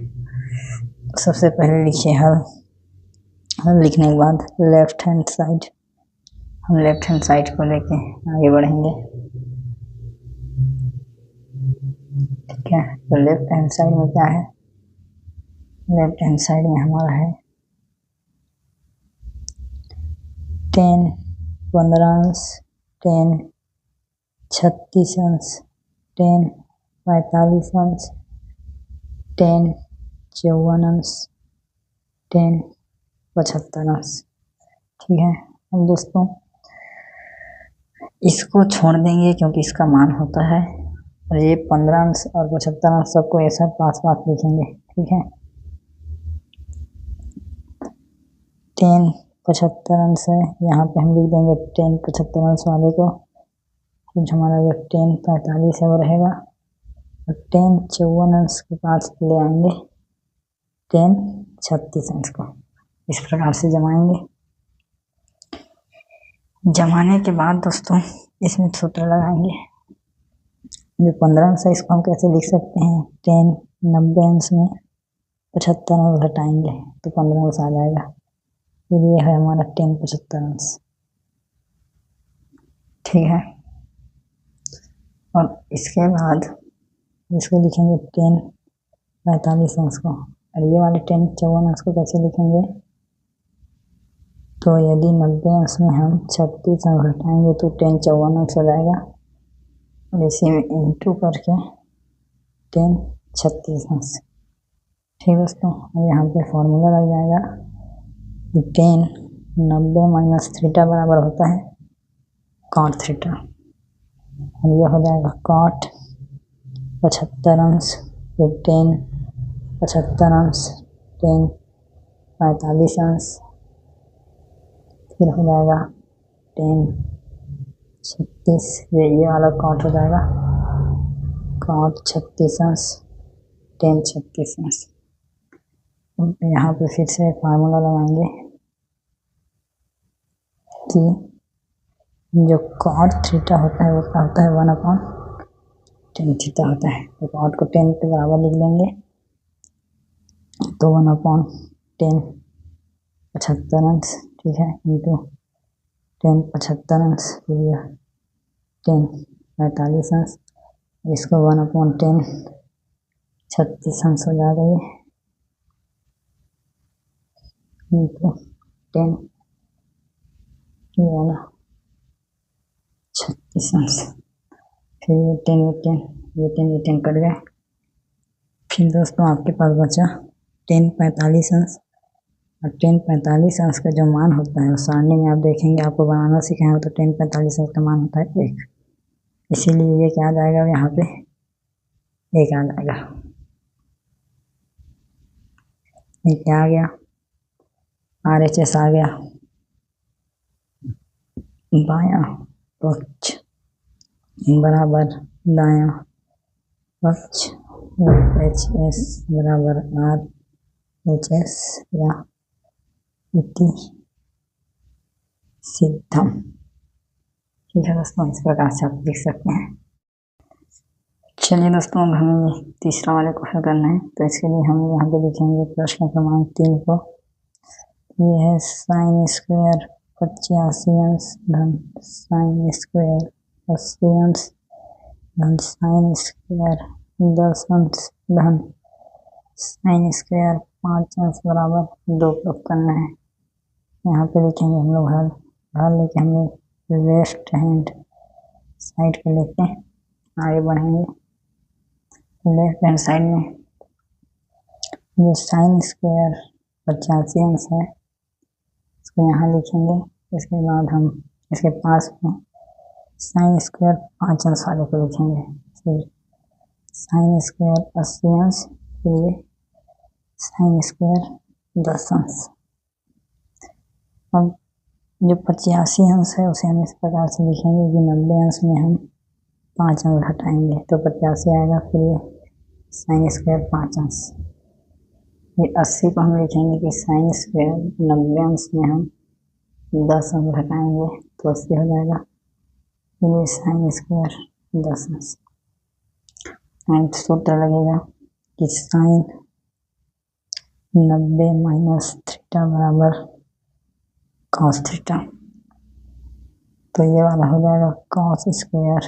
सबसे पहले लिखिए हल। हल लिखने के बाद लेफ्ट हैंड साइड, हम लेफ्ट हैंड साइड को लेके आगे बढ़ेंगे। ठीक है, तो लेफ्ट हैंड साइड में क्या है, लेफ्ट हैंड साइड में हमारा है 10 15 अंश 10 36 अंश 10 45 अंश 10 54 अंश 10 75 अंश। ठीक है, हम दोस्तों इसको छोड़ देंगे क्योंकि इसका मान होता है, और ये 15 अंश और 75 अंश सबको ऐसा पास पास लिखेंगे। ठीक है, 10 75 अंश है, यहाँ पे हम लिख देंगे 10 75 अंश वाले को। फिर हमारा जो 10 45 है वो रहेगा, और 10 54 अंश के पास ले आएंगे 10 36 अंश को। इस प्रकार से जमाएंगे। जमाने के बाद दोस्तों इसमें सूत्र लगाएंगे। जो 15 अंश है इसको हम कैसे लिख सकते हैं, 10 90 अंश में 75 अंश घटाएंगे तो 15 अंश आ जाएगा। फिर ये है हमारा 10 75 अंश। ठीक है, और इसके बाद इसको लिखेंगे 10 45 अंश को, और ये वाले 10 54 अंश को कैसे लिखेंगे, तो यदि 90 अंश में हम 36 अंश घटाएंगे तो 10 54 अंश हो जाएगा, और इसी में इंटू करके 10 36 अंश। ठीक दोस्तों, यहाँ पे फॉर्मूला लग जाएगा कि 10 90 माइनस थीटा बराबर होता है कॉट थीटा, और यह हो जाएगा कॉट 75 अंश, फिर 10 75 अंश, 10 45 अंश, फिर हो जाएगा 10 36, ये वाला कॉट हो जाएगा कॉट 36 अंश 10 36 अंश। यहाँ पे फिर से फार्मूला लगाएंगे कि जो कॉट थीटा होता है वो क्या होता है 1/10 थीटा होता है। तो कॉट को 10 के बराबर लिख लेंगे, तो 1/10 75 अंश, ठीक है, इंटू 10 75 अंश, फिर 10 45 अंश, इसको 1/10 36 अंश हो जाएगा ये, इंटू 10 ये वाला 36 अंश, फिर ये 10 कट गए। फिर दोस्तों आपके पास बचा 10 45 अंश, और 10 45 अंश का जो मान होता है वो सारणी में आप देखेंगे, आपको बनाना सिखाया हो तो 10 45 अंश का मान होता है 1, इसीलिए ये क्या आ जाएगा यहाँ पे 1 आ जाएगा। ये क्या आ गया, RHS आ गया, बायां पक्ष बराबर दायां पक्ष, HS बराबर RHS या इति सिद्धम। ठीक है दोस्तों, इस प्रकार से आप लिख सकते हैं। चलिए दोस्तों, अब हमें तीसरा वाले क्वेश्चन करना है, तो इसके लिए हम यहाँ पे लिखेंगे प्रश्न क्रमांक 3 को। ये है साइन स्क्वायर 85 अंश धन साइन स्क्वायर 80 अंश धन साइन स्क्वायर 10 अंश धन साइन स्क्वायर 5 अंश बराबर 2 प्रूफ करना है। यहाँ पे लिखेंगे हम लोग हल लेके हम लोग लेफ्ट हैंड साइड को लेके आगे बढ़ेंगे। लेफ्ट हैंड साइड में जो साइन स्क्वायर 85 अंश है इसको यहाँ लिखेंगे, इसके बाद हम इसके पास में साइन स्क्वायर 5 अंश वाले को लिखेंगे, फिर साइन स्क्वायर 80 अंश, फिर साइन स्क्वायर 10 अंश। अब जो 85 अंश है उसे हम इस प्रकार से लिखेंगे कि 90 अंश में हम 5 अंश घटाएंगे तो 85 आएगा, फिर ये साइन स्क्वायर 5 अंश। ये 80 को हम लिखेंगे कि साइन स्क्वायर 90 अंश में हम 10 अंश घटाएंगे तो 80 हो जाएगा, फिर ये साइन स्क्वायर 10 अंश। एंड सूत्र लगेगा कि साइन 90 माइनस थीटा बराबर कॉस थीटा, तो ये वाला हो जाएगा कॉस स्क्वायर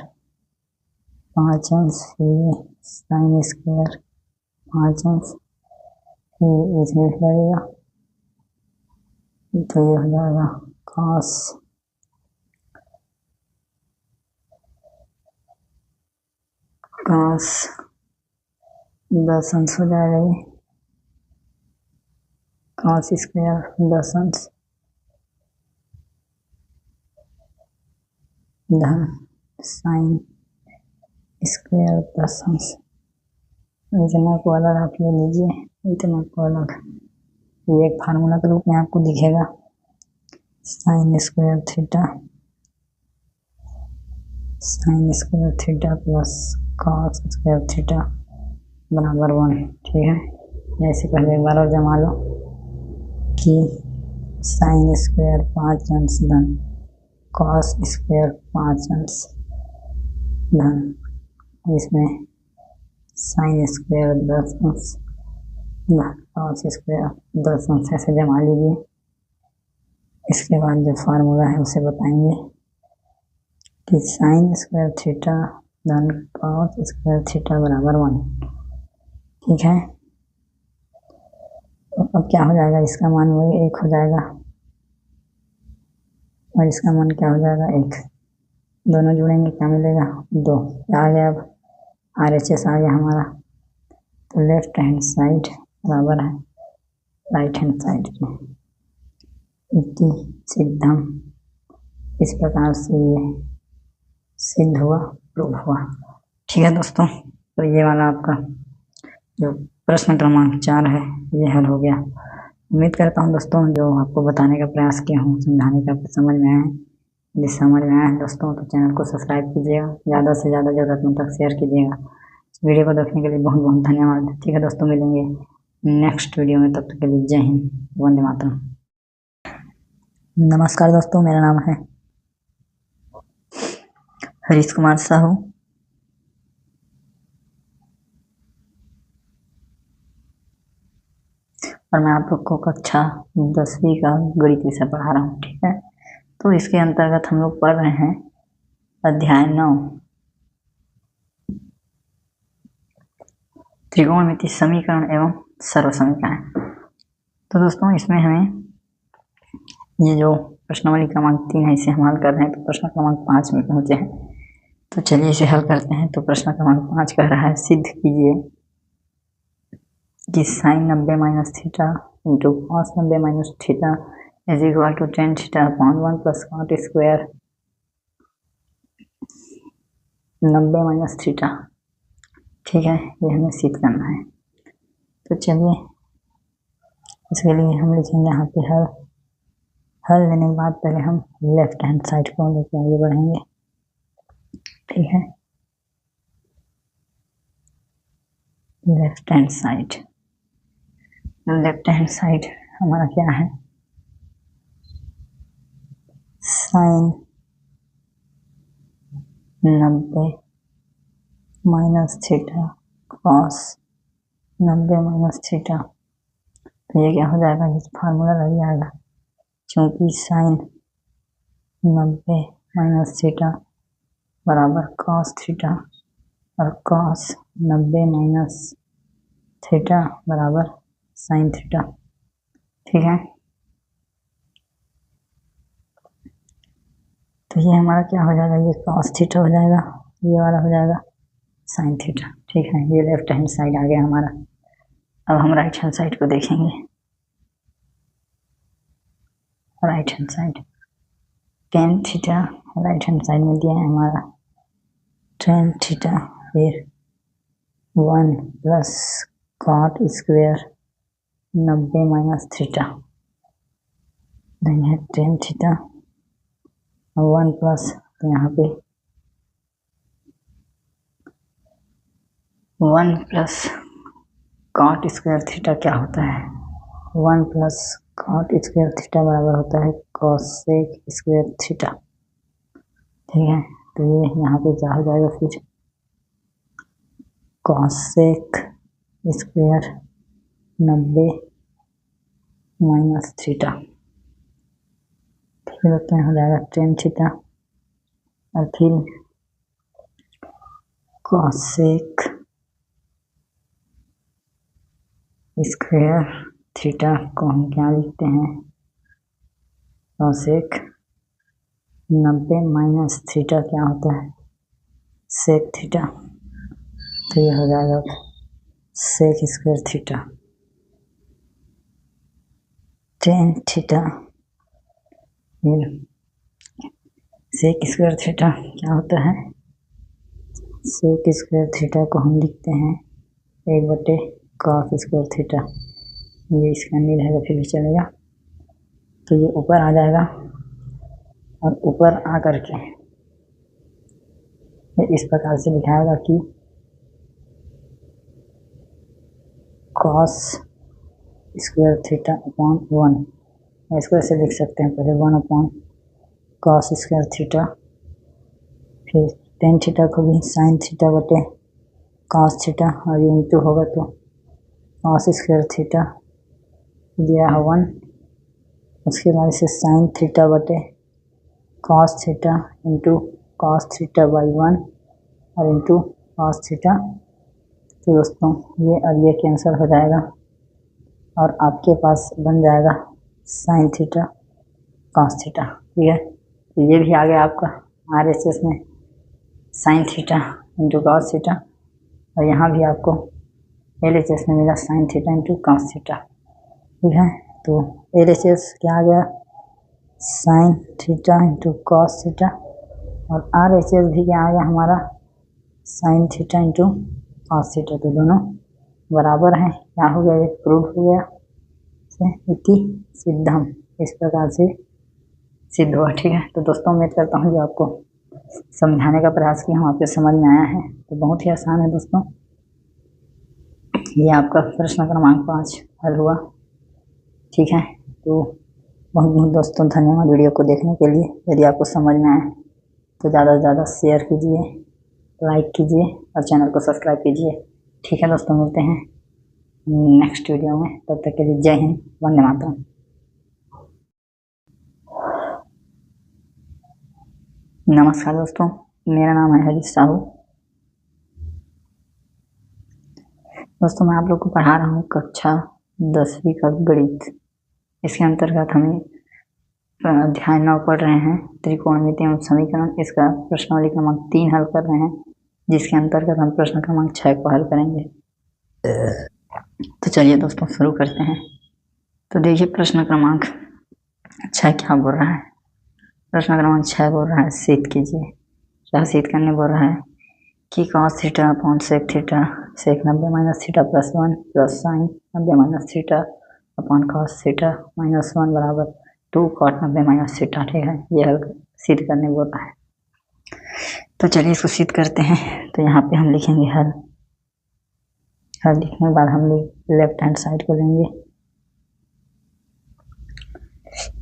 5 अंश, फिर साइन स्क्वायर 5 अंश, फिर इसमें लगेगा तो ये हो जाएगा कॉस 10 अंश हो जाएगा, ये कॉस स्क्वायर 10 अंश धन साइन स्क्वायर 10 अंश। इतना को अलग आप ले लीजिए, इतना को अलग, ये एक फार्मूला के रूप में आपको दिखेगा sine square theta plus cos square theta बराबर 1। ठीक है, जैसे पहले एक बार और जमा लो कि साइन स्क्वायर 5 अंश धन कॉस स्क्वायर 5 अंश धन इसमें साइन स्क्वायर 10 अंश धन कॉस स्क्वायर 10 अंश, ऐसे जमा लीजिए। इसके बाद जो फार्मूला है उसे बताएंगे कि साइन स्क्वायर थीटा धन कॉस स्क्वायर थीटा बराबर 1। ठीक है, तो अब क्या हो जाएगा, इसका मान वही 1 हो जाएगा, और इसका मान क्या हो जाएगा 1। दोनों जुड़ेंगे क्या मिलेगा 2। आ गया अब RHS आ गया हमारा। तो लेफ्ट हैंड साइड बराबर है राइट हैंड साइड के। इति सिद्धम, इस प्रकार से ये सिद्ध हुआ, प्रूव हुआ। ठीक है दोस्तों, तो ये वाला आपका जो प्रश्न क्रमांक 4 है ये हल हो गया। उम्मीद करता हूँ दोस्तों जो आपको बताने का प्रयास किया हूँ, समझाने का समझ में आया है। यदि समझ में आया है दोस्तों तो चैनल को सब्सक्राइब कीजिएगा, ज़्यादा से ज़्यादा ज़रूरतमंद तक शेयर कीजिएगा। वीडियो को देखने के लिए बहुत बहुत धन्यवाद। ठीक है दोस्तों, मिलेंगे नेक्स्ट वीडियो में, तब तक के लिए जय हिंद, वंदे मातरम। नमस्कार दोस्तों, मेरा नाम है हरीश कुमार साहू। और मैं आप लोग को कक्षा 10वीं का गणित विषय पढ़ा रहा हूँ। ठीक है, तो इसके अंतर्गत हम लोग पढ़ रहे हैं अध्याय 9 त्रिकोणमिति समीकरण एवं सर्व समीकरण। तो दोस्तों इसमें हमें ये जो प्रश्नावली क्रमांक 3 है इसे हम हल कर रहे हैं। तो प्रश्न क्रमांक 5 में पहुंचे हैं, तो चलिए इसे हल करते हैं। तो प्रश्न क्रमांक 5 कह रहा है सिद्ध कीजिए कि sin 90 minus theta into cos 90 minus theta is equal to tan theta upon 1 plus cot square 90 minus theta. ठीक है, ये हमें सिद्ध करना है। तो चलिए इसके लिए हम लिखेंगे यहाँ पे हल लेने के बाद पहले हम लेफ्ट हैंड साइड को लेकर आगे बढ़ेंगे। ठीक है, लेफ्ट हैंड साइड हमारा क्या है, sine 90 minus theta cos 90 minus theta. तो ये क्या हो जाएगा, ये फार्मूला लग जाएगा, क्योंकि साइन 90 माइनस थीटा बराबर कॉस थीटा और कॉस 90 माइनस थीटा बराबर साइन थीटा। ठीक है, तो ये हमारा क्या हो जाएगा, ये कॉस थीटा हो जाएगा, ये वाला हो जाएगा साइन थीटा। ठीक है, ये लेफ्ट हैंड साइड आ गया हमारा। अब हम राइट हैंड साइड को देखेंगे। Right hand side tan theta right hand side में दिया है हमारा टेन थीटा, फिर 1 plus cot square 90 minus theta, देंगे टेन थीटा 1 प्लस, तो यहाँ पे 1 प्लस कॉट स्क्वायर थीटा क्या होता है, 1 प्लस कॉट स्क्वायर थीटा बराबर होता है कोसेक स्क्वायर थीटा। ठीक है, तो ये यहाँ पे क्या हो जाएगा, फिर कोसेक स्क्वायर 90 माइनस थीटा, फिर होता है हो जाएगा टेन थीटा और फिर कोसेक स्क्वायर थीटा को हम क्या लिखते हैं, कोसेक 90 माइनस थीटा क्या होता है, सेक थीटा। तो ये हो जाएगा sec square theta tan theta, फिर सेक स्क्वायर थीटा क्या होता है, सेक स्क्वायर थीटा को हम लिखते हैं 1/cos स्क्वायर थीटा। ये इसका नहीं रहेगा फिर भी चलेगा, तो ये ऊपर आ जाएगा और ऊपर आ करके इस प्रकार से लिखाएगा कि cos स्क्वायर थीटा अपॉन 1। इसको ऐसे लिख सकते हैं, पहले 1 अपॉन cos स्क्वायर थीटा, फिर टेन थीटा को भी साइन थीटा बटे cos थीटा, और ये इंटू होगा तो cos स्क्वायर थीटा दिया है 1, उसके बाद से साइन थीटा बटे cos theta into cos theta by 1 और इंटू cos थीटा। तो दोस्तों ये और ये कैंसिल हो जाएगा और आपके पास बन जाएगा साइन थीटा cos थीटा। ठीक है, तो ये भी आ गया आपका RHS में sine theta into cos theta, और यहाँ भी आपको LHS में मिला sine theta into cos theta. ठीक है, तो LHS क्या आ गया, sine theta into cos theta, और RHS भी क्या आ गया हमारा, sine theta into cos theta. तो दोनों बराबर हैं, क्या हो गया, ये प्रूव हो गया इति सिद्धम, इस प्रकार से सिद्ध हुआ। ठीक है, तो दोस्तों उम्मीद करता हूँ जो आपको समझाने का प्रयास किया हम आपके समझ में आया है। तो बहुत ही आसान है दोस्तों, ये आपका प्रश्न क्रमांक 5 हल हुआ। ठीक है, तो बहुत बहुत दोस्तों धन्यवाद वीडियो को देखने के लिए। यदि आपको समझ में आए तो ज़्यादा से ज़्यादा शेयर कीजिए, लाइक कीजिए और चैनल को सब्सक्राइब कीजिए। ठीक है दोस्तों, मिलते हैं नेक्स्ट वीडियो में, तब तक के लिए जय हिंद, वंदे मातरम। नमस्कार दोस्तों, मेरा नाम है हरीश साहू। दोस्तों मैं आप लोग को पढ़ा रहा हूँ कक्षा 10वीं का गणित। इसके अंतर्गत हमें अध्याय 9 पढ़ रहे हैं, त्रिकोणमिति एवं समीकरण। इसका प्रश्नावली क्रमांक 3 हल कर रहे हैं, जिसके अंतर्गत हम प्रश्न क्रमांक 6 को हल करेंगे। तो चलिए दोस्तों शुरू करते हैं। तो देखिए प्रश्न क्रमांक 6 क्या बोल रहा है। प्रश्न क्रमांक 6 बोल रहा है सिद्ध कीजिए। क्या सिद्ध करने बोल रहा है कि cos theta upon sec theta, sec 90 minus theta plus 1 plus sine 90 minus theta upon cos theta minus 1 बराबर 2 cot 90 माइनस थीटा। ठीक है, ये हल सिद्ध करने बोल रहा है। तो चलिए इसको सिद्ध करते हैं। तो यहाँ पे हम लिखेंगे हल। हल लिखने के बाद हम लेफ्ट हैंड साइड को लेंगे।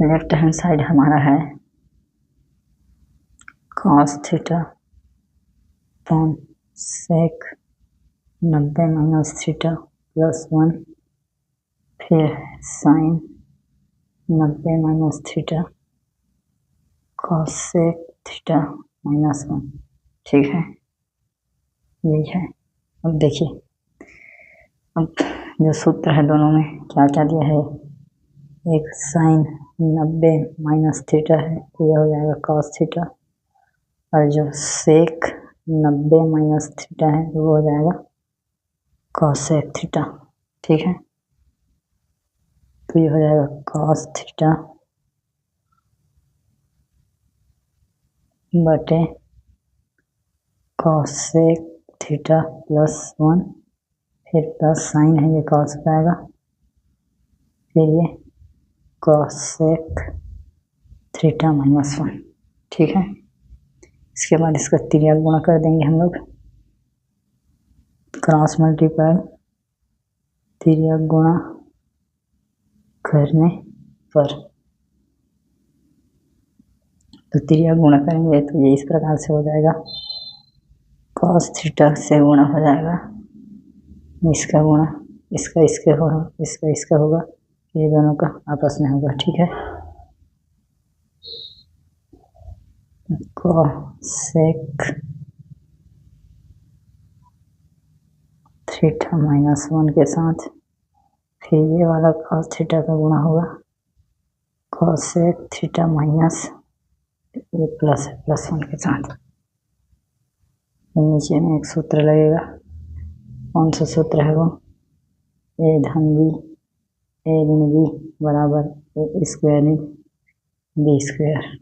लेफ्ट हैंड साइड हमारा है cos theta upon sec 90 minus theta plus 1, फिर sine 90 minus theta cos sec theta minus 1। ठीक है, यही है। अब देखिए, अब जो सूत्र है दोनों में क्या क्या दिया है, एक साइन 90 माइनस थीटा है तो यह हो जाएगा cos थीटा, और जो सेक 90 माइनस थीटा है वो हो जाएगा cos सेक थीटा। ठीक है, तो ये हो जाएगा cos थीटा बटे cos सेक थीटा प्लस 1, फिर प्लस साइन है ये cos हो जाएगा, फिर ये cos सेक थीटा माइनस 1। ठीक है, इसके बाद इसका तिर्यक गुणा कर देंगे हम लोग, क्रॉस मल्टीप्लाई तिर्यक गुणा करने पर। तो तिर्यक गुणा करेंगे तो ये इस प्रकार से हो जाएगा, cos थीटा से गुणा हो जाएगा इसका गुणा इसका इसके होगा, इसका इसका होगा, ये दोनों का आपस में होगा। ठीक है, cosec थीटा माइनस 1 के साथ फिर ये वाला cos थीटा का गुणा होगा cosec थीटा माइनस ये प्लस है प्लस 1 के साथ। नीचे में एक सूत्र लगेगा, कौन सा सूत्र है वो, ए धन बी ए ऋण बी बराबर ए स्क्वायर बी स्क्वायर।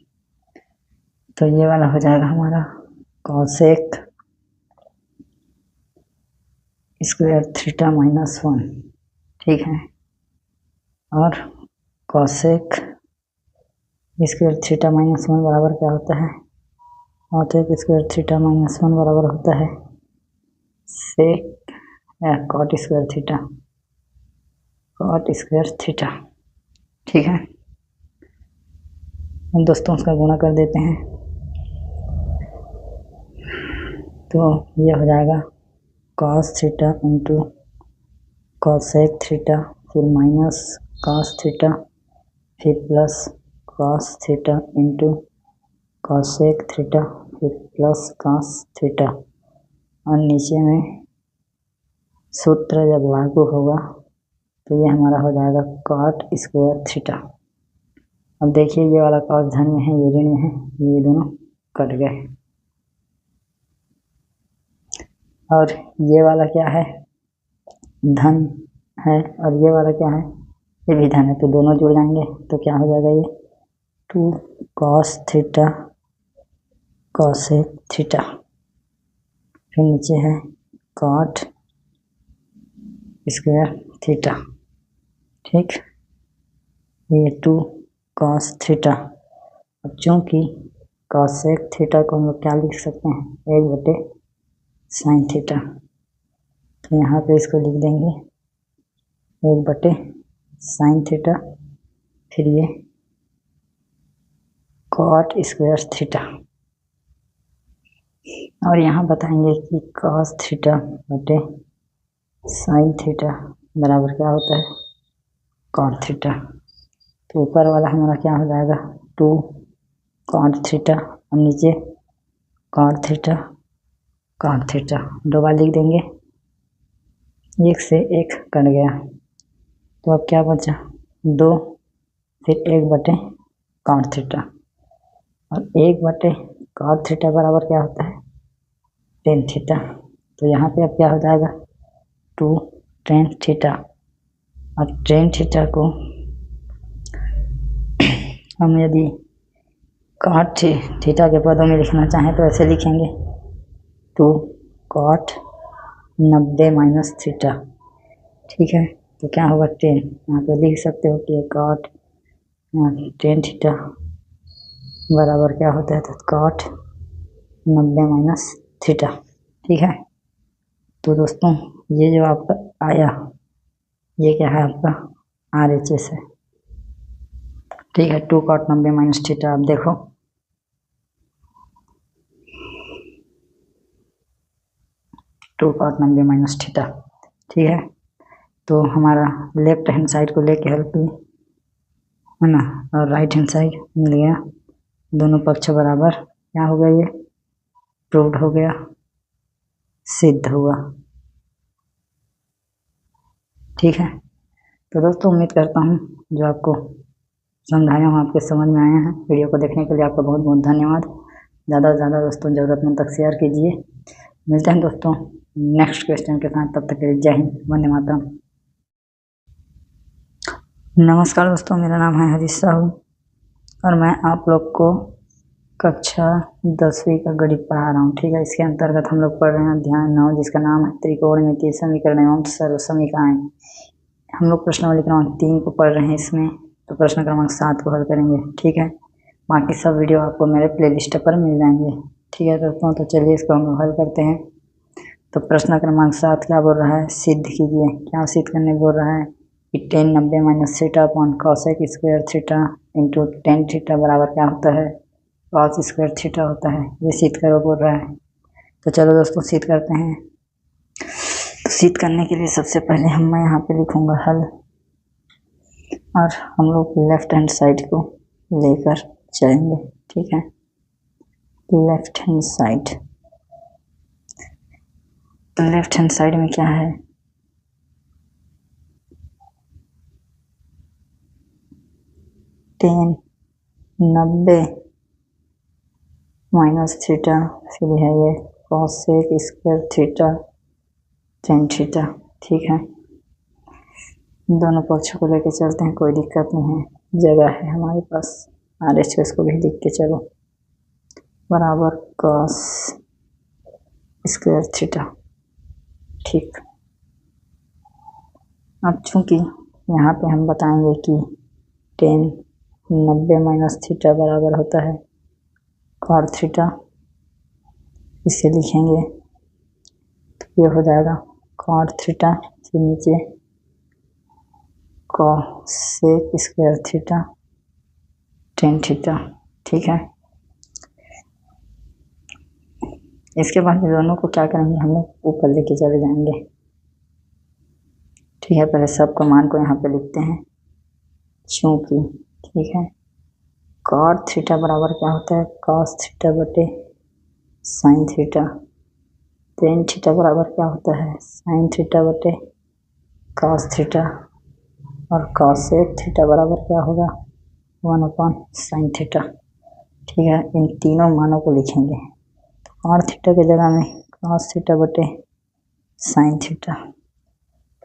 तो ये वाला हो जाएगा हमारा cosec स्क्वायर थीटा माइनस 1। ठीक है, और cosec स्क्वायर थीटा माइनस 1 बराबर क्या होता है, cosec स्क्वायर थीटा माइनस 1 बराबर होता है सेक cot square theta, cot square theta. ठीक है, हम दोस्तों उसका गुणा कर देते हैं, तो यह हो जाएगा cos theta into cosec theta, फिर माइनस cos थीटा, फिर plus cos theta into cosec theta, फिर प्लस cos थीटा, और नीचे में सूत्र जब लागू होगा तो ये हमारा हो जाएगा cot स्क्वायर थीटा। अब देखिए ये वाला कॉस धन में है, ये ऋण में है, ये दोनों कट गए। और ये वाला क्या है, धन है, और ये वाला क्या है, ये भी धन है, तो दोनों जुड़ जाएंगे तो क्या हो जाएगा, ये 2 cos थीटा cosec थीटा, फिर नीचे है cot स्क्वायर थीटा। ठीक, ये 2 cos थीटा। अब चूंकि cosec थीटा को हम लोग क्या लिख सकते हैं, 1/sin थीटा, तो यहाँ पे इसको लिख देंगे 1/sin थीटा, फिर ये cot स्क्वायर थीटा। और यहाँ बताएंगे कि cos थीटा बटे sin थीटा बराबर क्या होता है, cot थीटा। तो ऊपर वाला हमारा क्या हो जाएगा, 2 cot थीटा, और नीचे cot थीटा 2 बार लिख देंगे, 1 से 1 कट गया, तो अब क्या बचा, 2, फिर 1/cot थीटा, और 1/cot थीटा बराबर क्या होता है, tan थीटा। तो यहाँ पे अब क्या हो जाएगा, 2 tan थीटा, और tan थीटा को हम यदि cot थीटा के पदों में लिखना चाहें तो ऐसे लिखेंगे, 2 cot 90 - थीटा। ठीक है, तो क्या होगा, 10, यहाँ पे लिख सकते हो कि cot tan थीटा बराबर क्या होता है, तो cot 90 - थीटा। ठीक है, तो दोस्तों ये जो आपका आया, ये क्या है, आपका RHS है। ठीक है, 2 cot 90 - थीटा। आप देखो, टू cot 90 - थीटा। ठीक है, तो हमारा लेफ्ट हैंड साइड को लेके हल किए है ना, और राइट हैंड साइड मिल गया, दोनों पक्ष बराबर, क्या हो गया, ये प्रूव्ड हो गया, सिद्ध हुआ। ठीक है, तो दोस्तों उम्मीद करता हूँ जो आपको समझाया हूँ आपके समझ में आया है। वीडियो को देखने के लिए आपका बहुत बहुत धन्यवाद। ज़्यादा से ज़्यादा दोस्तों ज़रूरतमंद तक शेयर कीजिए। मिलते हैं दोस्तों नेक्स्ट क्वेश्चन के साथ, तब तक के लिए जय हिंद, वंदे मातरम। नमस्कार दोस्तों, मेरा नाम है हरीश साहू और मैं आप लोग को कक्षा 10वीं का गणित पढ़ा रहा हूँ। ठीक है, इसके अंतर्गत हम लोग पढ़ रहे हैं अध्याय 9, जिसका नाम है त्रिकोणमितीय समीकरण एवं सर्वसमीकरणाएं। हम लोग प्रश्नावली क्रमांक 3 को पढ़ रहे हैं इसमें, तो प्रश्न क्रमांक 7 को हल करेंगे। ठीक है, बाकी सब वीडियो आपको मेरे प्लेलिस्ट पर मिल जाएंगे। ठीक है दोस्तों, तो चलिए इसको हम लोग हल करते हैं। तो प्रश्न क्रमांक 7 क्या बोल रहा है, सिद्ध कीजिए। क्या सिद्ध करने बोल रहा है कि tan 90 - theta upon cosec square theta into tan theta बराबर क्या होता है, cos स्क्वायर थीटा होता है। ये सिद्ध करो बोल रहा है। तो चलो दोस्तों सिद्ध करते हैं। तो सिद्ध करने के लिए सबसे पहले मैं यहाँ पे लिखूंगा हल, और हम लोग लेफ्ट हैंड साइड को लेकर चलेंगे। ठीक है, लेफ्ट हैंड साइड, तो लेफ्ट हैंड साइड में क्या है, tan 90 - थीटा, फिर है ये cosec square theta tan theta. ठीक है, दोनों पक्षों को लेके चलते हैं, कोई दिक्कत नहीं है, जगह है हमारे पास। RHS को भी लिख के चलो, बराबर cos स्क्वायर थीटा। ठीक, अब चूंकि यहाँ पे हम बताएंगे कि tan 90 - थीटा बराबर होता है cot थीटा, इसे लिखेंगे तो ये हो जाएगा cot थीटा, फिर नीचे cosec square theta tan theta. ठीक है, इसके बाद दोनों को क्या करेंगे, हम लोग ऊपर लेके चले जाएंगे। ठीक है, पहले सब मान को यहाँ पे लिखते हैं, चूंकि ठीक है cot थीटा बराबर क्या होता है, cos थीटा बटे sin थीटा, tan थीटा बराबर क्या होता है, sin थीटा बटे cos थीटा, और cosec थीटा बराबर क्या होगा, 1/sin θ। ठीक है, इन तीनों मानों को लिखेंगे। तो r थीटा की जगह में cos θ बटे sin θ,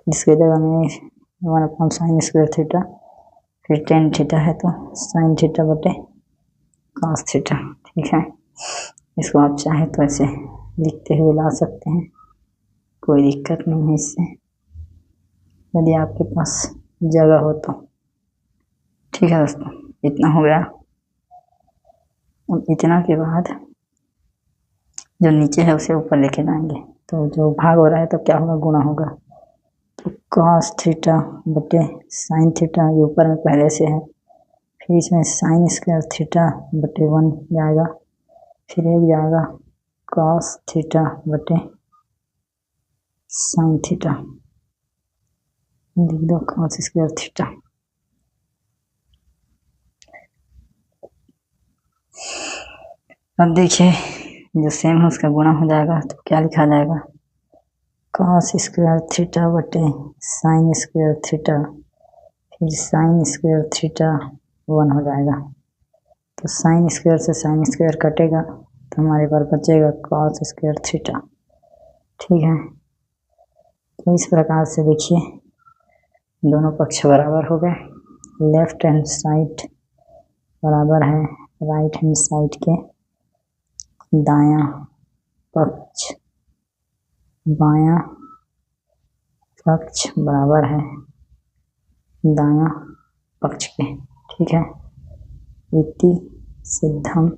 जिसकी जगह में 1/sin² θ, फिर tan θ है तो sin θ बटे cos θ। ठीक है, इसको आप चाहे तो ऐसे लिखते हुए ला सकते हैं, कोई दिक्कत नहीं है इससे, यदि आपके पास जगह हो तो। ठीक है दोस्तों, इतना हो गया। अब इतना के बाद जो नीचे है उसे ऊपर लेके जाएंगे, तो जो भाग हो रहा है तो क्या होगा, गुणा होगा। तो cos θ बटे sin θ ये ऊपर में पहले से है, फिर इसमें sin² θ बटे 1 जाएगा, फिर एक जाएगा cos θ बटे sin θ, लिख दो cos² θ। अब देखिए, जो सेम है उसका गुणा हो जाएगा, तो क्या लिखा जाएगा, cos² θ बटे sin² θ, फिर sin² θ 1 हो जाएगा। तो sin² से sin² कटेगा तो हमारे पास बचेगा cos² θ। ठीक है, तो इस प्रकार से देखिए दोनों पक्ष बराबर हो गए। लेफ्ट हैंड साइड बराबर है राइट हैंड साइड के दायां पक्ष, बायां पक्ष बराबर है दायां पक्ष के। ठीक है, इति सिद्धम,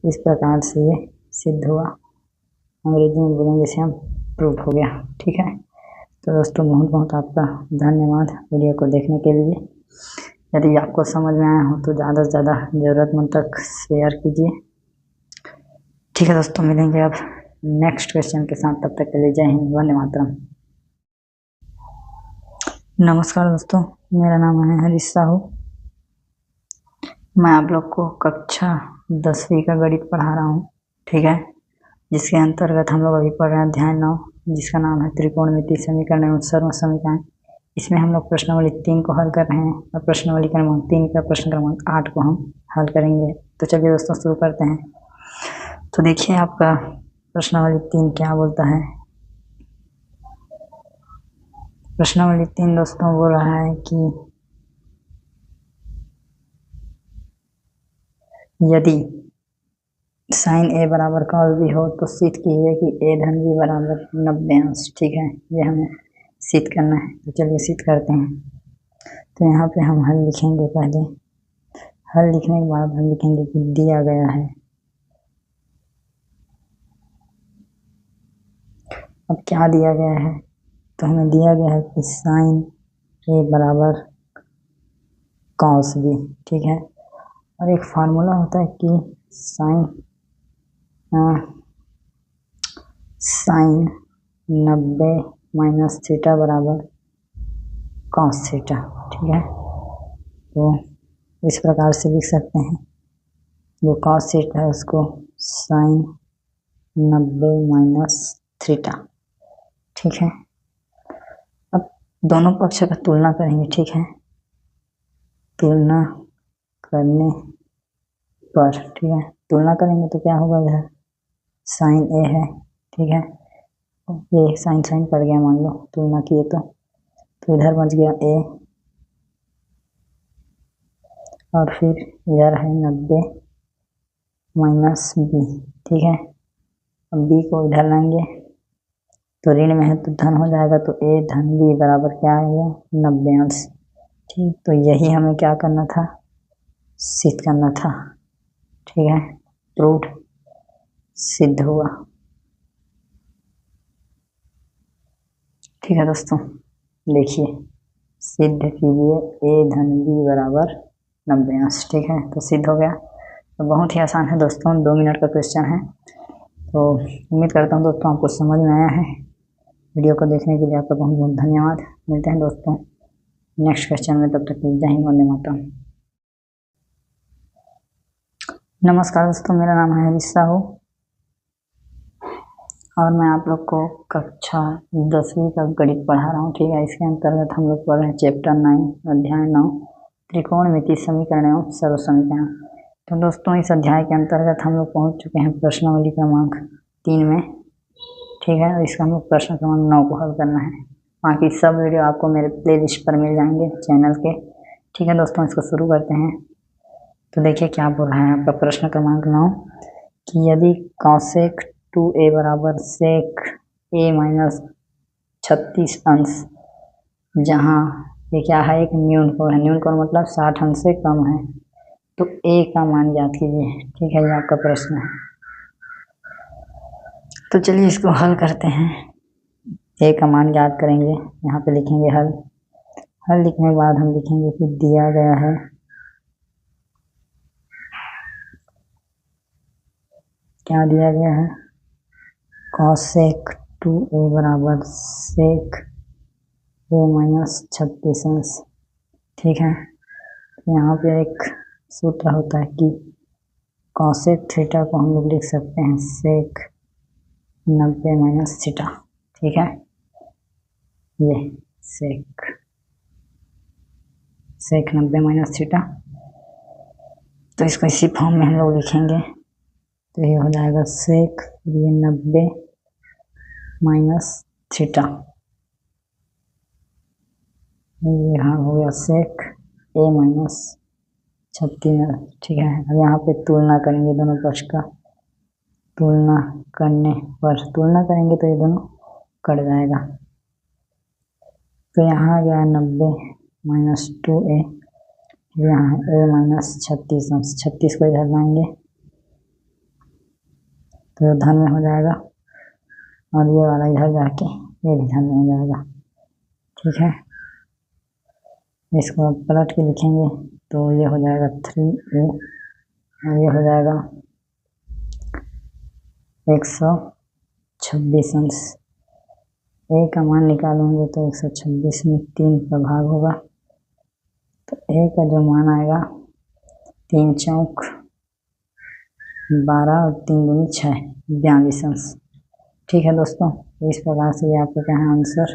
इस प्रकार से ये सिद्ध हुआ। अंग्रेजी में बोलेंगे इसे हम प्रूफ हो गया। ठीक है, तो दोस्तों बहुत बहुत आपका धन्यवाद वीडियो को देखने के लिए। यदि आपको समझ में आया हो तो ज़्यादा से ज़्यादा ज़रूरतमंद तक शेयर कीजिए। ठीक है दोस्तों, मिलेंगे अब नेक्स्ट क्वेश्चन के साथ, तब तक के लिए जय हिंद, वंदे मातरम। नमस्कार दोस्तों, मेरा नाम है हरीश साहू। मैं आप लोग को कक्षा 10वीं का गणित पढ़ा रहा हूँ। ठीक है, जिसके अंतर्गत हम लोग अभी पढ़ रहे हैं अध्याय 9, जिसका नाम है त्रिकोणमितीय समीकरण एवं सर्व समीकरण। इसमें हम लोग प्रश्नावली 3 को हल कर रहे हैं और प्रश्नावली क्रमांक 3 का प्रश्न क्रमांक 8 को हम हल करेंगे। तो चलिए दोस्तों शुरू करते हैं। तो देखिए आपका प्रश्नावली 3 क्या बोलता है। प्रश्नावली 3 दोस्तों बोल रहा है कि यदि साइन ए बराबर cos b हो तो सिद्ध कीजिए कि a धन b बराबर 90 अंश। ठीक है, ये हमें सिद्ध करना है, तो चलिए सिद्ध करते हैं। तो यहाँ पे हम हल लिखेंगे। पहले हल लिखने के बाद हम लिखेंगे कि दिया गया है। अब क्या दिया गया है, तो हमें दिया गया है कि साइन ए बराबर cos b। ठीक है, और एक फार्मूला होता है कि साइन 90 माइनस थीटा बराबर cos थीटा। ठीक है, तो इस प्रकार से लिख सकते हैं, जो cos थीटा है उसको साइन 90 माइनस थीटा। ठीक है, अब दोनों पक्ष का तुलना करेंगे। ठीक है, तुलना करने पर, ठीक है, तुलना करेंगे तो क्या होगा, इधर साइन ए है। ठीक है, ये साइन साइन पड़ गया, मान लो तुलना किए तो इधर बच गया ए, और फिर इधर है 90 माइनस बी। ठीक है, अब बी को इधर लाएंगे तो ऋण में है तो धन हो जाएगा, तो ए धन बी बराबर क्या आएगा, 90 अंश। ठीक, तो यही हमें क्या करना था, सिद्ध करना था। ठीक है, प्रूव्ड, सिद्ध हुआ। ठीक है दोस्तों, देखिए सिद्ध कीजिए ए धन बी बराबर 90 अंश। ठीक है, तो सिद्ध हो गया। तो बहुत ही आसान है दोस्तों, 2 मिनट का क्वेश्चन है। तो उम्मीद करता हूँ दोस्तों आपको समझ में आया है। वीडियो को देखने के लिए आपका बहुत बहुत धन्यवाद। मिलते हैं दोस्तों नेक्स्ट क्वेश्चन में, तब तक जय हिंद, वंदे मातरम। नमस्कार दोस्तों, मेरा नाम है हरीश साहू और मैं आप लोग को कक्षा 10वीं का गणित पढ़ा रहा हूँ। ठीक है, इसके अंतर्गत हम लोग पढ़ रहे हैं चैप्टर 9 अध्याय 9 त्रिकोणमिति समीकरण एवं सर्व समीकरण। तो दोस्तों इस अध्याय के अंतर्गत हम लोग पहुंच चुके हैं प्रश्नावली क्रमांक 3 में, ठीक है। इसका हम लोग प्रश्न क्रमांक 9 को हल करना है। बाकी सब वीडियो आपको मेरे प्लेलिस्ट पर मिल जाएंगे चैनल के, ठीक है दोस्तों। इसको शुरू करते हैं। तो देखिए क्या बोल रहा है आपका प्रश्न क्रमांक 9 कि यदि कॉसेक 2a बराबर सेक a माइनस 36 अंश, जहाँ ये क्या है, एक न्यून कोण है, न्यून कोण मतलब 60 अंश से कम है, तो a का मान ज्ञात कीजिए, ठीक है। ये आपका प्रश्न है। तो चलिए इसको हल करते हैं। a का मान ज्ञात करेंगे, यहाँ पे लिखेंगे हल। हल लिखने के बाद हम लिखेंगे कि दिया गया है क्या दिया गया है, कॉसेक 2a बराबर सेक a माइनस 36 अंश, ठीक है। यहाँ पे एक सूत्र होता है कि कॉसेक थीटा को हम लोग लिख सकते हैं सेक 90 माइनस थीटा, ठीक है। ये सेक 90 माइनस थीटा, तो इसको इसी फॉर्म में हम लोग लिखेंगे। तो ये हो जाएगा सेक ये 90 माइनस थीटा, यहाँ हो गया सेक a माइनस 36, ठीक है। अब यहाँ पे तुलना करेंगे दोनों पक्ष का। तुलना करने पर तुलना करेंगे तो ये दोनों कट जाएगा। तो यहाँ आ गया 90 माइनस 2a, यहाँ a माइनस 36 अंश, 36 को इधर लाएंगे तो धन में हो जाएगा, और ये वाला इधर जाके ये भी धन में हो जाएगा, ठीक है। इसको आप पलट के लिखेंगे तो ये हो जाएगा 3a, और ये हो जाएगा 126 अंश। a का मान निकालेंगे तो 126 में 3 का भाग होगा, तो a का जो मान आएगा 3 चौक 12 और 3 दूनी 6, 42 अंश, ठीक है दोस्तों। तो इस प्रकार से ये आपका क्या है आंसर,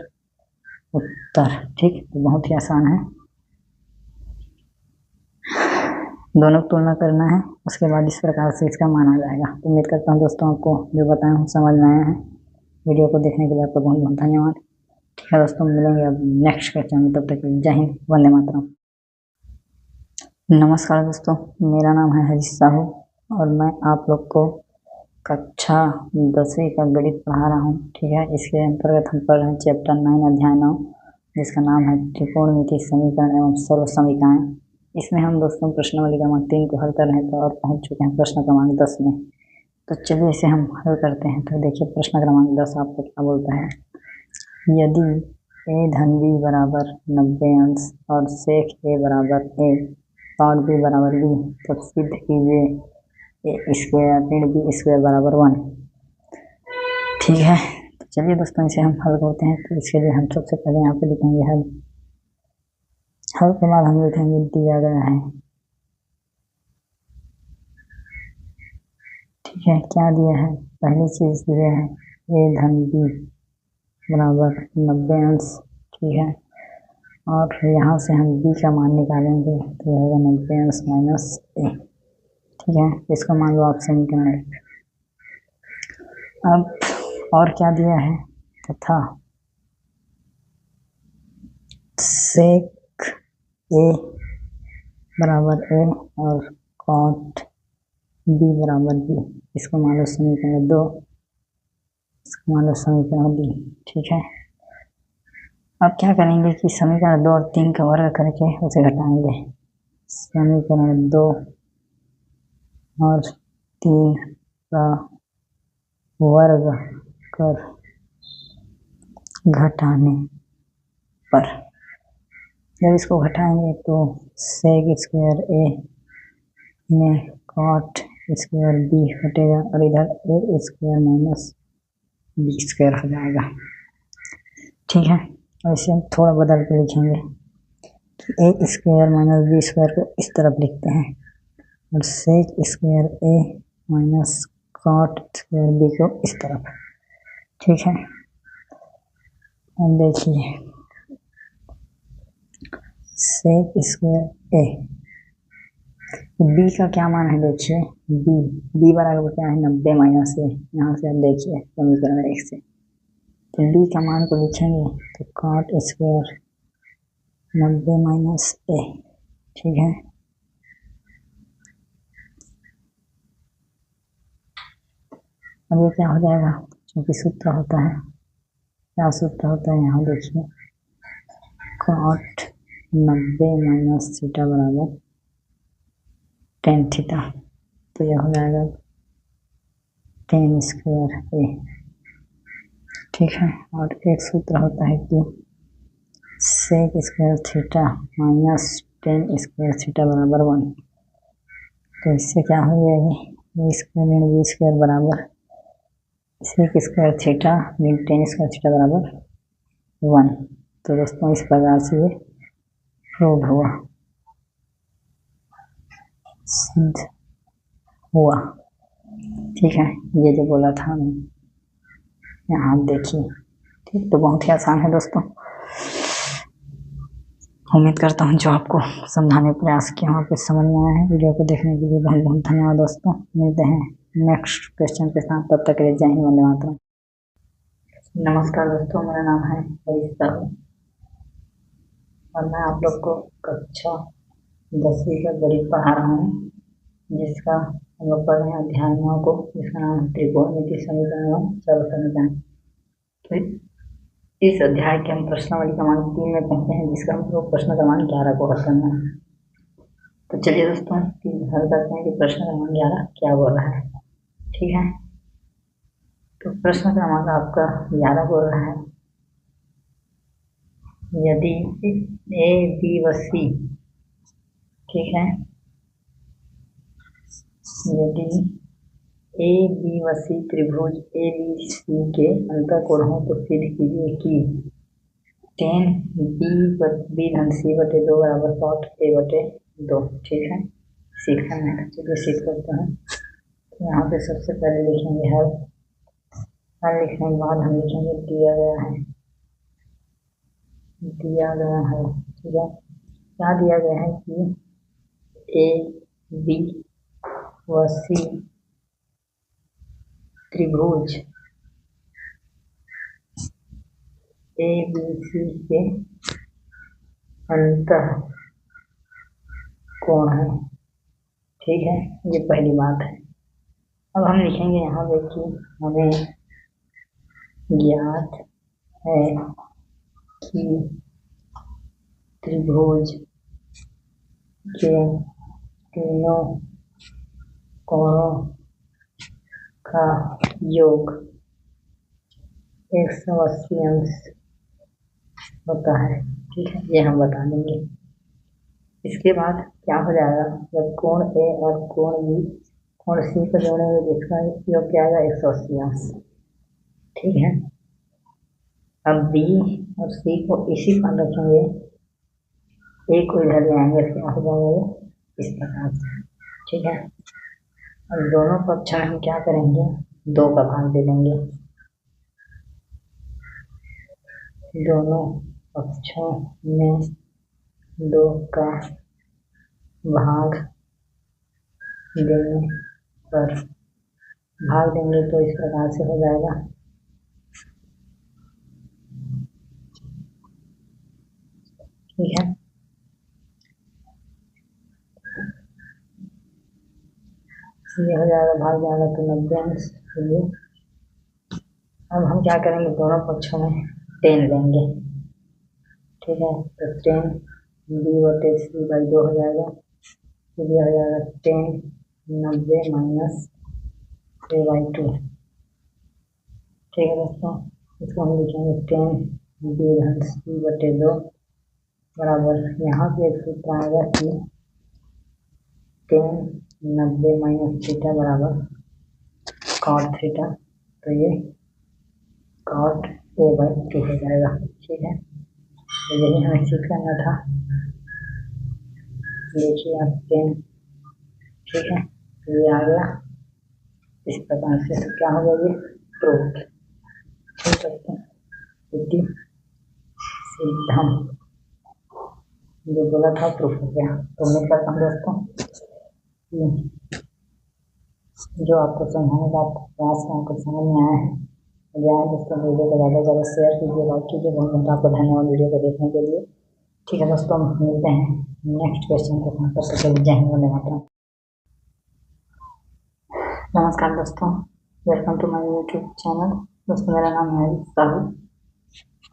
उत्तर, ठीक। तो बहुत ही आसान है, दोनों तुलना करना है, उसके बाद इस प्रकार से इसका मान आ जाएगा। तो उम्मीद करता हूँ दोस्तों आपको जो बताया हूँ समझ में आया है। वीडियो को देखने के लिए आपका बहुत बहुत धन्यवाद, ठीक है दोस्तों। मिलेंगे अब नेक्स्ट क्वेश्चन में, तब तक जय हिंद, वंदे मातरम। नमस्कार दोस्तों, मेरा नाम है हरीश साहू और मैं आप लोग को कक्षा 10वीं का गणित पढ़ा रहा हूँ, ठीक है। इसके अंतर्गत हम पढ़ रहे हैं चैप्टर 9 अध्याय 9, जिसका नाम है त्रिकोणमिति समीकरण एवं सर्व समीकरण। इसमें हम दोस्तों प्रश्नावली क्रमांक 3 को हल कर रहे हैं, तो और पहुंच चुके हैं प्रश्न क्रमांक 10 में। तो चलिए इसे हम हल करते हैं। तो देखिए प्रश्न क्रमांक 10 आपको क्या बोलता है, यदि a धन b बराबर 90 अंश और सेक a बराबर a और b बराबर b, तब सिद्ध कीजिए a स्क्वायर ऋण b स्क्वायर बराबर 1, ठीक है। तो चलिए दोस्तों इसे हम हल करते हैं। तो इसके लिए हम सबसे पहले यहाँ पे लिखेंगे हल। हल के बाद हम लिखेंगे दिया गया है, ठीक है। क्या दिया है, पहली चीज दिया है a धन b बराबर 90 अंश, ठीक है। और यहाँ से हम b का मान निकालेंगे तो रहेगा 90 अंश माइनस a, ठीक है। इसको मान लो आप समीकरण 1। अब और क्या दिया है, तथा सेक a बराबर a और कॉट b बराबर b, इसको मान लो समीकरण 2, इसको मान लो समीकरण b, ठीक है। अब क्या करेंगे कि समीकरण 2 और 3 का वर्ग करके उसे घटाएंगे। समीकरण 2 और 3 का वर्ग कर घटाने पर, जब इसको घटाएंगे तो सेक स्क्वायर a में कॉट स्क्वायर b हटेगा और इधर a square minus b square हो जाएगा, ठीक है। और इसे हम थोड़ा बदल के लिखेंगे कि a square minus b square को इस तरफ लिखते हैं और sec square a minus cot square b को इस तरफ, ठीक है। अब देखिए सेक स्क्वायर ए। बी का क्या मान है देखिए, बी बराबर क्या है 90 माइनस ए। यहाँ से आप देखिए समीकरण 1 से, तो बी का मान को लिखेंगे तो कॉट स्क्वायर 90 माइनस ए, ठीक है। अब ये क्या हो जाएगा, क्योंकि सूत्र होता है, क्या सूत्र होता है यहाँ देखिए, कॉट 90 माइनस थीटा बराबर टेन थीटा, तो यह हो जाएगा 10 स्क्वायर ए, ठीक है। और एक सूत्र होता है कि sec square theta minus 10 square theta बराबर 1, तो इससे क्या हो जाएगी, बी स्क्वायर बी स्क्वायर बराबर sec square theta mean 10 square theta बराबर 1। तो दोस्तों इस प्रकार से ये प्रूव हुआ, सिद्ध हुआ, ठीक है। ये जो बोला था मैं, यहाँ देखिए, ठीक। तो बहुत ही आसान है दोस्तों, उम्मीद करता हूँ जो आपको समझाने का प्रयास किया वहाँ पे समझ में आया है। वीडियो को देखने के लिए बहुत बहुत धन्यवाद दोस्तों। मिलते हैं नेक्स्ट क्वेश्चन के साथ, तब तक के लिए जय हिंद, वंदे मातरम। नमस्कार दोस्तों, मेरा नाम है हरीश साहू और मैं आप लोग को कक्षा 10वीं का गणित पढ़ा रहा हूँ, जिसका हम लोग पढ़ रहे हैं अध्याय 9 को, जिसका नाम है त्रिकोणमिति समीकरण एवं सरल समीकरण। तो इस अध्याय के हम प्रश्नावली क्रमांक 3 में पढ़ते हैं, जिसका हम लोग प्रश्न क्रमांक 11 को हल करना है। तो चलिए दोस्तों हल करते हैं कि प्रश्न क्रमांक 11 क्या बोल रहा है, ठीक है। तो प्रश्न क्रमांक आपका 11 बोल रहा है, यदि ए बी व सी, ठीक है, यदि ए बी व सी त्रिभुज ए बी सी के अंतःकोण हो तो सिद्ध कीजिए कि tan बी धन सी बटे 2 बराबर cot ए बटे 2, ठीक है। सीखना है, चलिए सीख करते हैं। तो यहाँ पे सबसे पहले लिखेंगे हल लिखने के बाद हम लिखेंगे दिया गया है, ठीक है। क्या दिया गया है कि ए बी व सी त्रिभुज ए बी सी के अंतः कोण है, ठीक है। ये पहली बात है। अब हम लिखेंगे यहाँ पे कि हमें ज्ञात है कि त्रिभुज के तीनों कोणों का योग 180 अंश होता है, ठीक है। ये हम बता देंगे। इसके बाद क्या हो जाएगा, जब कोण ए और कोण बी कोण सी को जोड़ेंगे जिसका योग क्या आएगा 180 अंश, ठीक है। अब बी और सी को इसी पर रखेंगे, ए को इधर ले आएंगे, क्या हो जाएगा इस प्रकार से, ठीक है। अब दोनों पक्ष में हम क्या करेंगे, 2 का भाग दे देंगे, दोनों पक्षों में 2 का भाग देने पर भाग देंगे तो इस प्रकार से हो जाएगा, ठीक है। ये हो जाएगा, भाग जाएगा तो 90 अंश। अब हम क्या करेंगे, दोनों पक्षों में 10 लेंगे, ठीक है। तो 10 बी बटे सी बाई 2 हो जाएगा, तो ये हो जाएगा 10 90 माइनस ए बाई 2, ठीक है दोस्तों। इसको हम लिखेंगे 10 बी धन सी बटे 2 बराबर, यहाँ पे एक सूत्र आएगा कि 10 90 माइनस थीटा बराबर cot थीटा, तो ये cot ए बाई 2 हो जाएगा, ठीक है। तो यही हमें चीज करना था, देखिए आप 10, ठीक है। तो ये आ गया इस प्रकार से, तो क्या हो गया ये प्रूफ, ठीक है। सिद्धम जो बोला था प्रूफ हो गया। तो उम्मीद करता हूँ दोस्तों कि जो आपको समझाने का प्रयास है आपको समझ में आया है। मुझे आया दोस्तों, वीडियो को ज़्यादा से ज़्यादा शेयर कीजिए, लाइक कीजिए। बहुत बहुत आपको धन्यवाद वीडियो को देखने के लिए। ठीक है दोस्तों, हम मिलते हैं नेक्स्ट क्वेश्चन के साथ। तब तक जय हिंद, वंदे मातरम। नमस्कार दोस्तों, welcome to my YouTube channel. दोस्तों मेरा नाम है साहू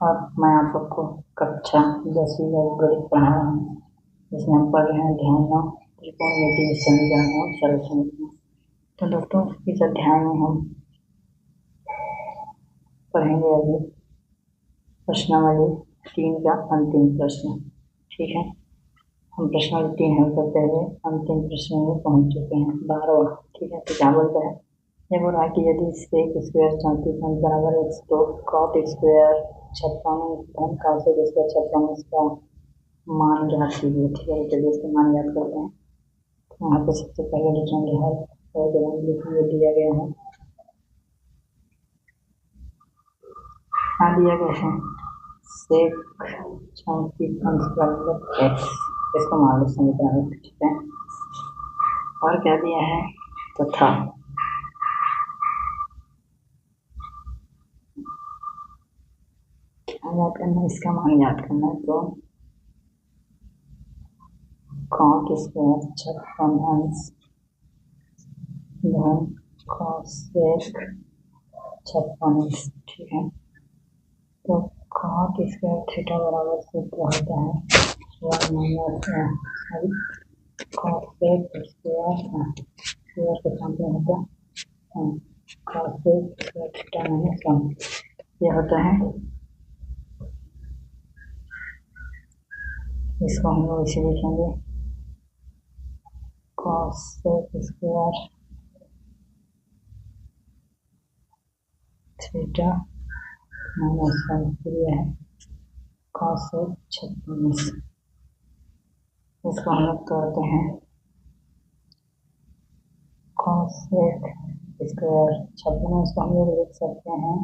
और मैं आप सबको कक्षा 10वीं का गणित पढ़ा रहा हूँ, जिसमें हम पढ़ रहे हैं ध्यान त्रिकोणमितीय समीकरण और सरल समीकरण। तो दोस्तों इस अध्याय में हम पढ़ेंगे अभी प्रश्नावली 3 का अंतिम प्रश्न। ठीक है, हम प्रश्नावली 3 हल करते हुए अंतिम प्रश्न में पहुँच चुके हैं, 12वां। ठीक है, तो क्या बोलता है, ये बोल रहा है कि यदि सेक स्क्वायर 34 अंश बराबर x तो कॉट स्क्वायर 56 धन cosec स्क्वायर 56 का मान ज्ञात कीजिए। ठीक है, चलिए इसका मान ज्ञात करते हैं। तो यहाँ पे सबसे पहले लिखेंगे हल और जब लिखेंगे दिया गया है, दिया गया है सेक 34 अंश बराबर x, इसको मान लो समीकरण। ठीक है, और क्या दिया है, तथा याद करना, इसका मान याद करना है। तो कॉट स्क्वायर 56 अंश धन cosec 56 अंश। ठीक है, तो कॉट स्क्वायर थीटा बराबर सूत्र होता है 1 माइनस cosec स्क्वायर के सामने होता है cosec स्क्वायर थीटा माइनस 1। यह होता है, इसको हम लोग इसे लिखेंगे cosec स्क्वायर थीटा माइनस 1, फिर यह है cosec 56। इसको हम लोग करते हैं cosec स्क्वायर 56, इसको हम लोग लिख सकते हैं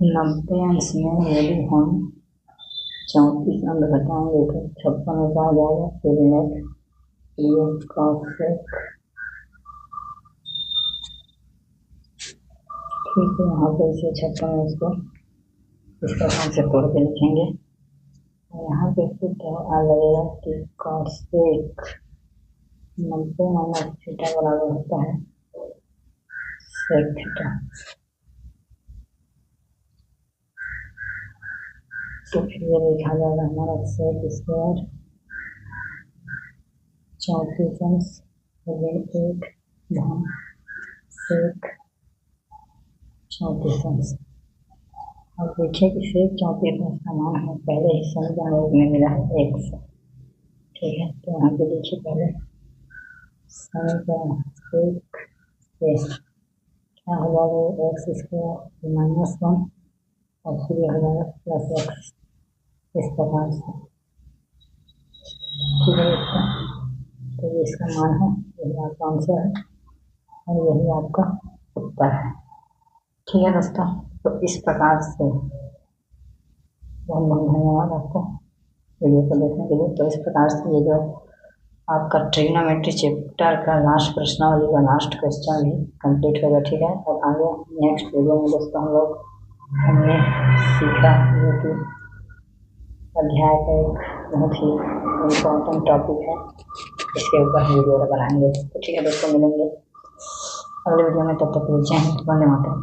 90 अंश में यदि हम 34 अंश घटाएंगे तो 56 में आ जाएगा। फिर ये cosec, ठीक है, यहाँ पे इसे 56 इसको इस प्रकार से तोड़ के लिखेंगे। यहाँ पे सूत्र आ जाएगा कि cosec 90 माइनस थीटा बराबर होता है sec थीटा। तो फिर ये लिखा जाएगा हमारा सेक स्क्वायर 34 अंश 1 धन सेक 34 अंश। अब देखिए कि सेक 34 अंश का मान हमें पहले ही समीकरण में मिला है x। ठीक है, तो यहाँ पे देखिए पहले समीकरण सेक से क्या हो जाएगा, एक्स स्क्वायर माइनस 1 और फिर हो जाएगा प्लस एक्स, इस प्रकार से। ठीक है, तो ये इसका मान है, यही आपका आंसर है और यही आपका उत्तर है। ठीक है दोस्तों, तो इस प्रकार से बहुत बहुत धन्यवाद आपको वीडियो को देखने के लिए। तो इस प्रकार से ये जो आपका ट्रिग्नोमेट्री चैप्टर का लास्ट प्रश्नावली का लास्ट क्वेश्चन भी कंप्लीट होगा। ठीक है, और आगे नेक्स्ट वीडियो में दोस्तों हम लोग हमने सीखा जो कि अध्याय का एक बहुत ही इम्पोर्टेंट टॉपिक है, इसके ऊपर हम वीडियो बनाएंगे। तो ठीक है दोस्तों, मिलेंगे अगले वीडियो में, तब तक जय हिंद, वंदे मातरम।